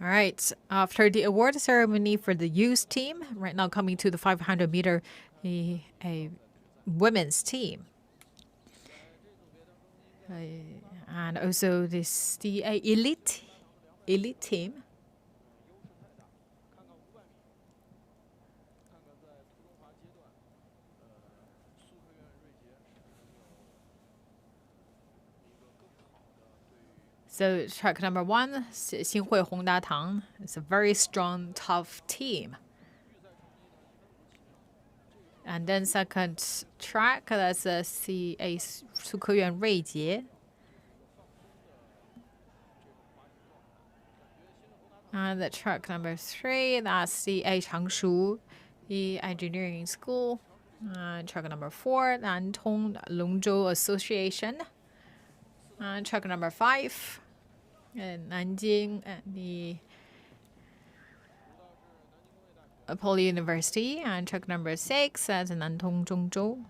'All right, after the award ceremony for the youth team, right now coming to the 500 meter a women's team. And also this the elite team. 看看500米，看看在途中华阶段，苏科院瑞杰是有一个更好的对于。 So track number 1, Xinhui Hongda Tang. It's a very strong, tough team. And then second track, that's a CA Sukuyuan Ruijie. And the track number 3, that's the Changshu the Engineering School. And track number 4, China Longzhou Association. And track number 5, Nanjing, the Poly University. And track number 6, that's Nantong Zhongzhou.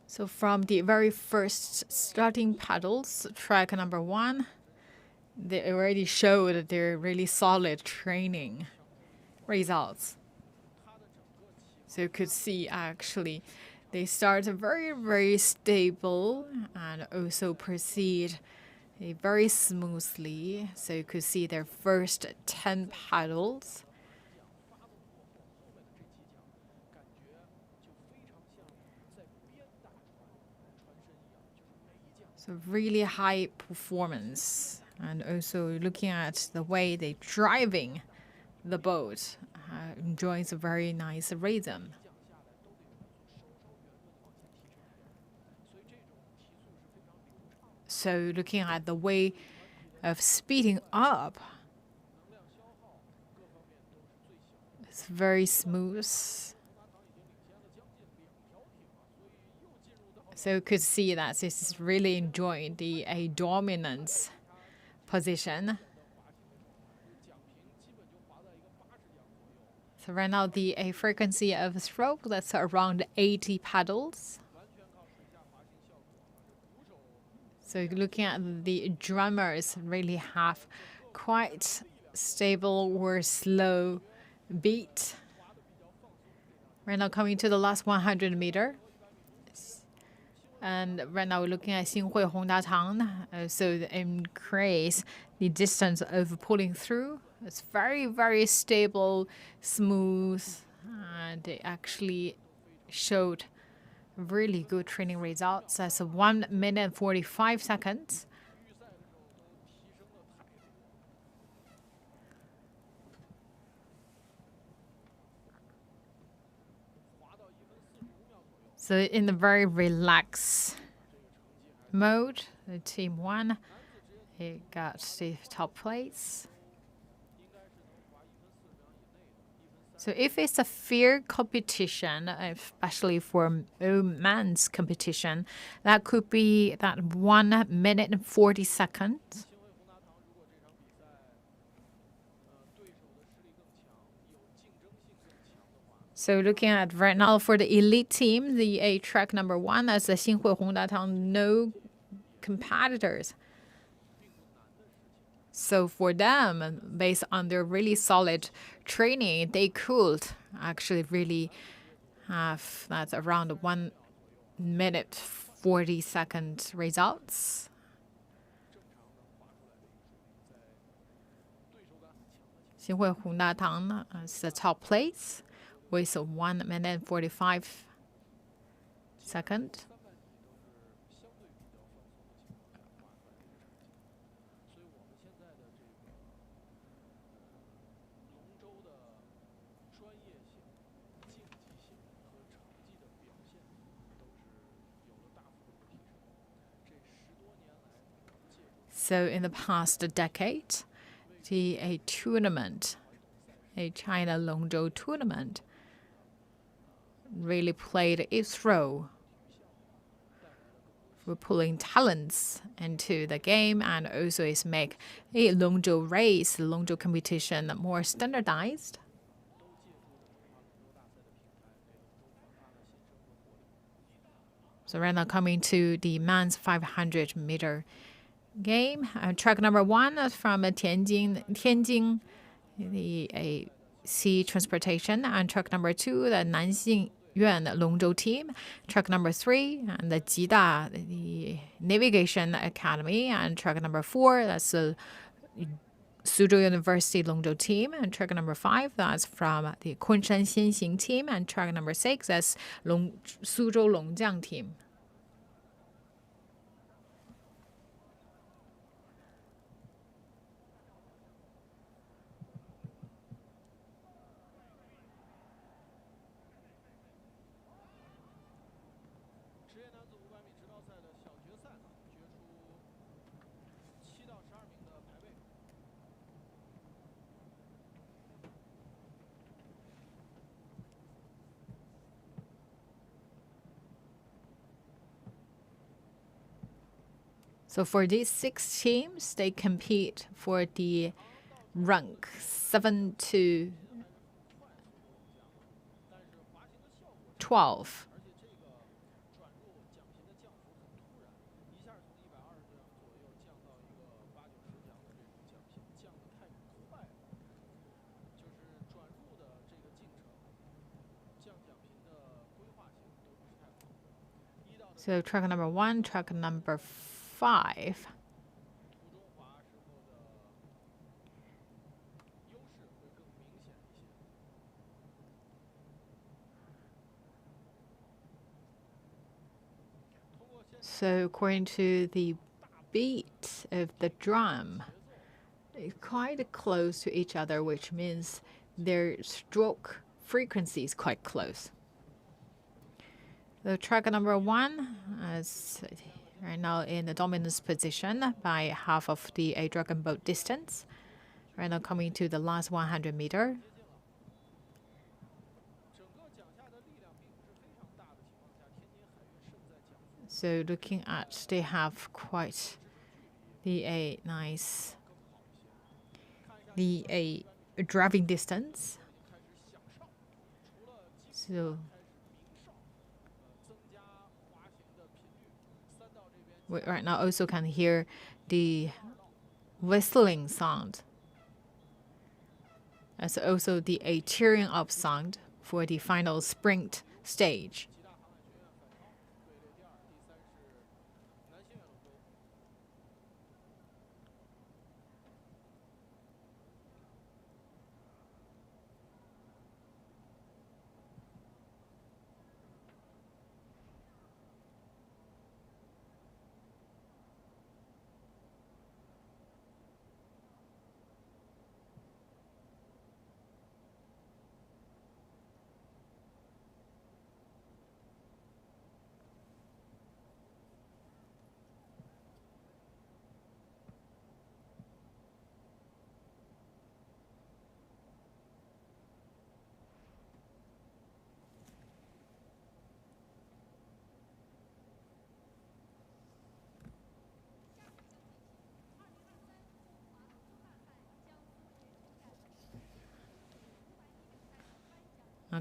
So from the very first starting paddles, track number 1, they already showed their really solid training results. So you could see actually They start very, very stable and also proceed very smoothly. So you could see their first 10 paddles. So really high performance. And also looking at the way they driving the boat, enjoys a very nice rhythm. So looking at the way of speeding up, it's very smooth. So you could see that this is really enjoying a dominance position. So right now the frequency of stroke, that's around 80 paddles. So looking at the drummers really have quite stable or slow beat. Right now coming to the last 100 meter. And right now we're looking at Xinhui Hongdatang. So the increase the distance of pulling through. It's very, very stable, smooth, and it actually showed really good training results. That's 1 minute and 45 seconds. So in the very relaxed mode, the team won. It got the top place. So if it's a fair competition, especially for men's competition, that could be that 1 minute and 40 seconds. So looking at right now for the elite team, the track number 1 as the Xinhui Hongdatang, no competitors. So for them, based on their really solid training, they could actually really have that around 1 minute 40 second results. Xinhui Hongdatang is the top place with 1 minute 45 seconds. So in the past decade, a tournament, a China Longzhou tournament, really played its role for pulling talents into the game, and also is make a Longzhou race, Longzhou competition more standardized. So right now coming to the men's 500 meter game. Track number 1 is from Tianjin, the sea transportation, and truck number 2, the Nanxing Yuan Longzhou team. Truck number 3, and the Jida, the navigation academy, and truck number 4, that's the Suzhou University Longzhou team, and truck number 5, that's from the Kunshan Xianxing team, and truck number 6, that's Suzhou Longjiang team. So for these 6 teams, they compete for the rank 7 to 12. So track number 1, track number 5. So according to the beat of the drum, it's quite close to each other, which means their stroke frequency is quite close. The track number 1 is right now in the dominance position by half of the dragon boat distance. Right now coming to the last 100 meter. So looking at, they have quite a nice driving distance. So we right now also can hear the whistling sound. As also the tearing up sound for the final sprint stage.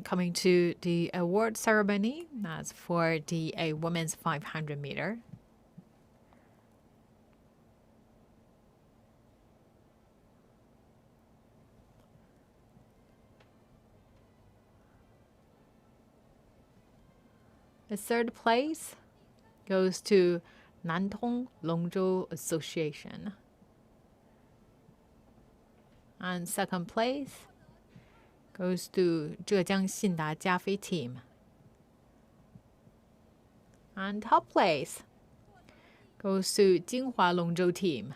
Coming to the award ceremony, that's for the women's 500 meter. The third place goes to Yancheng Longzhou Association. And second place goes to Zhejiang Xinda Jiafei team. And top place goes to Jinhua Longzhou team.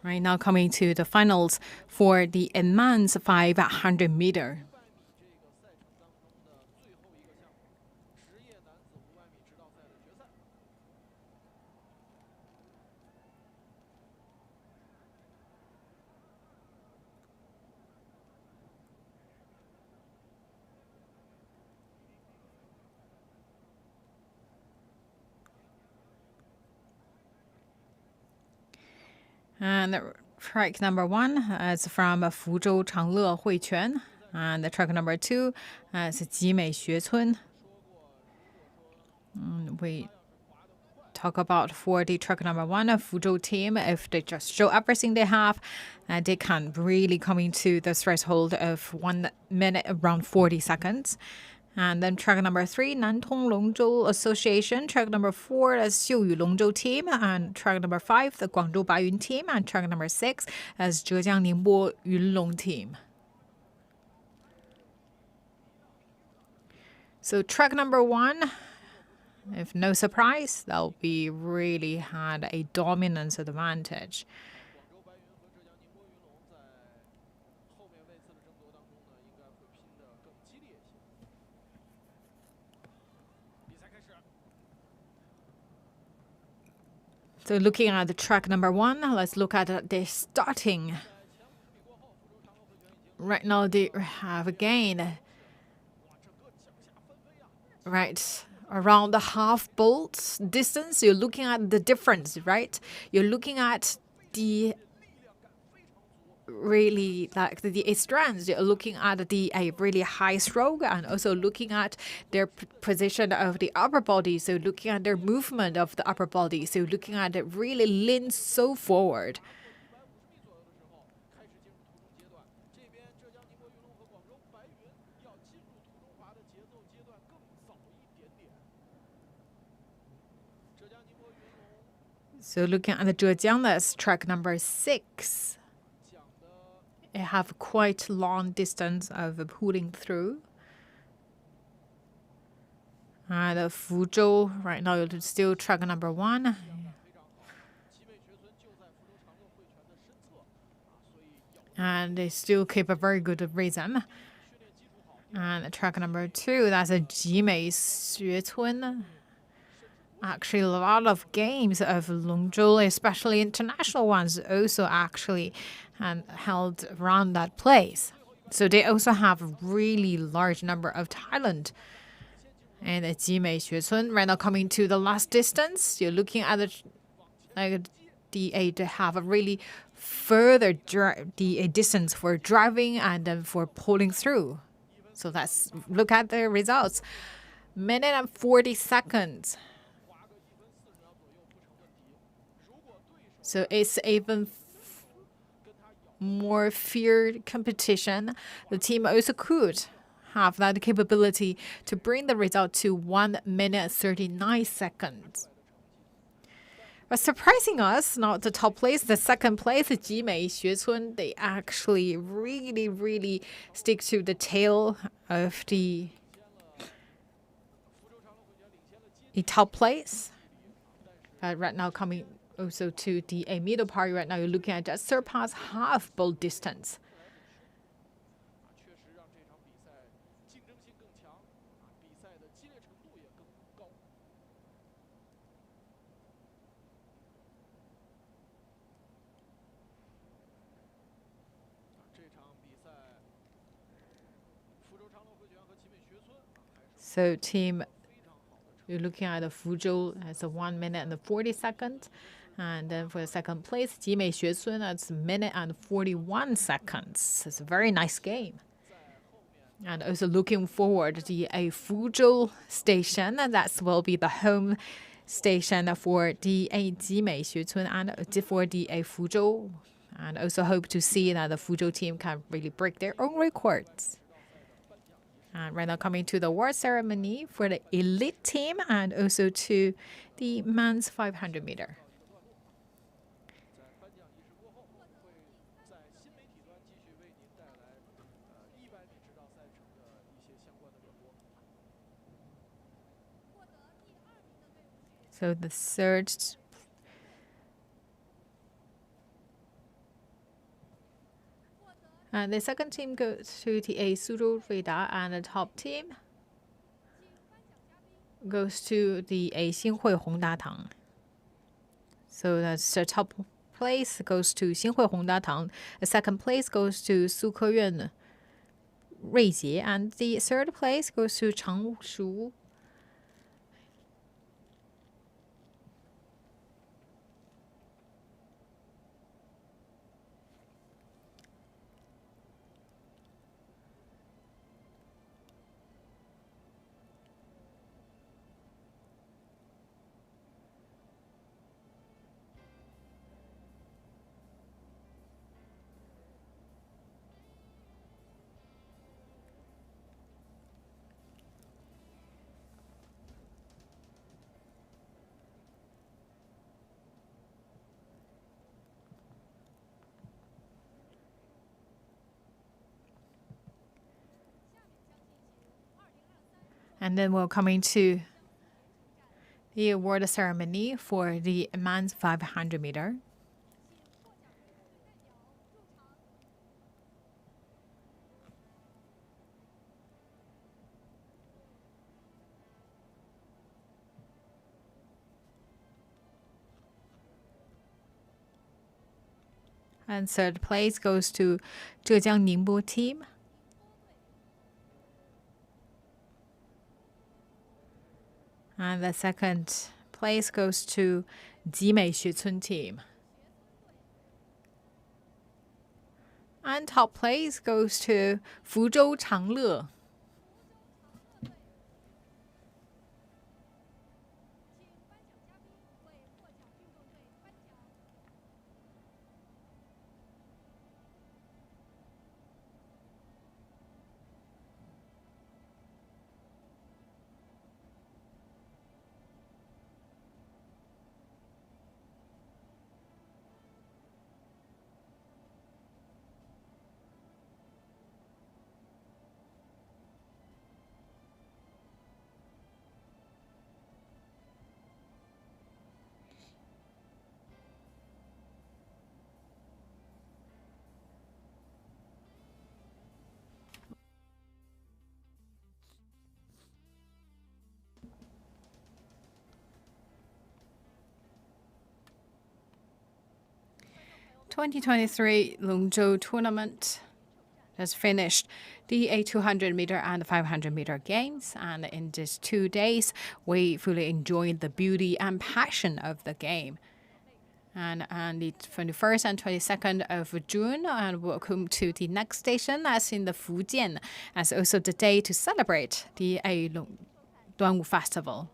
Right now coming to the finals for the men's 500 meter. And track number 1 is from Fuzhou Changle Huiquan. And the track number 2 is Jimei Xuecun. We talk about for the track number 1 of Fuzhou team, if they just show everything they have, they can really come into the threshold of 1 minute around 40 seconds. And then track number 3, Nantong Longzhou Association. Track number 4 is Xiuyu Longzhou team. And track number 5, the Guangzhou Baiyun team. And track number 6 is Zhejiang Ningbo Yunlong team. So track number 1, if no surprise, they'll be really had a dominance advantage. So looking at the track number 1, let's look at the starting. Right now they have again right around the half bolt distance. You're looking at the difference, right? You're looking at the really like the strands. You're looking at the a really high stroke, and also looking at their position of the upper body. So looking at their movement of the upper body. So looking at it really lean so forward. So looking at the Zhejiang, that's track number 6. It have quite long distance of pulling through. And Fuzhou, right now it's still track number 1. And they still keep a very good rhythm. And track number 2, that's a Jimei Xuecun. Actually, a lot of games of Longzhou, especially international ones, also actually held around that place. So they also have a really large number of talent. And Jimei Xuecun right now coming to the last distance. You're looking at the to have a really further the distance for driving and then for pulling through. So let's look at the results. Minute and 40 seconds. So it's even more fierce competition. The team also could have that capability to bring the result to 1 minute 39 seconds. But surprising us, not the top place, the second place, Jimei Xuecun, they actually really stick to the tail of the top place. But right now coming also to the middle part, right now you're looking at just surpass half bolt distance. So team, you're looking at the Fuzhou as a 1 minute and 40 seconds. And then for the second place, Jimei Xuecun, that's a minute and 41 seconds. It's a very nice game. And also looking forward to a Fuzhou station, and that will be the home station for the Jimei Xuecun and for the Fuzhou. And also hope to see that the Fuzhou team can really break their own records. And right now coming to the award ceremony for the elite team and also to the men's 500 meter. So the third and the second team goes to the Suzhou Ruida, and the top team goes to the Xinhui Hongdatang. So that's the top place goes to Xinhui Hongdatang. The second place goes to Sukeyuan Ruijie, and the third place goes to Changshu. And then we're coming to the award ceremony for the men's 500 meter. And third place goes to Zhejiang Ningbo team. And the second place goes to Jimei Xucun team. And top place goes to Fuzhou Changle. (2023) Longzhou tournament has finished the 200-meter and 500-meter games, and in these 2 days, we fully enjoyed the beauty and passion of the game. And on the 21st and 22nd of June, and welcome to the next station, as in the Fujian, as also the day to celebrate the Duanwu Festival.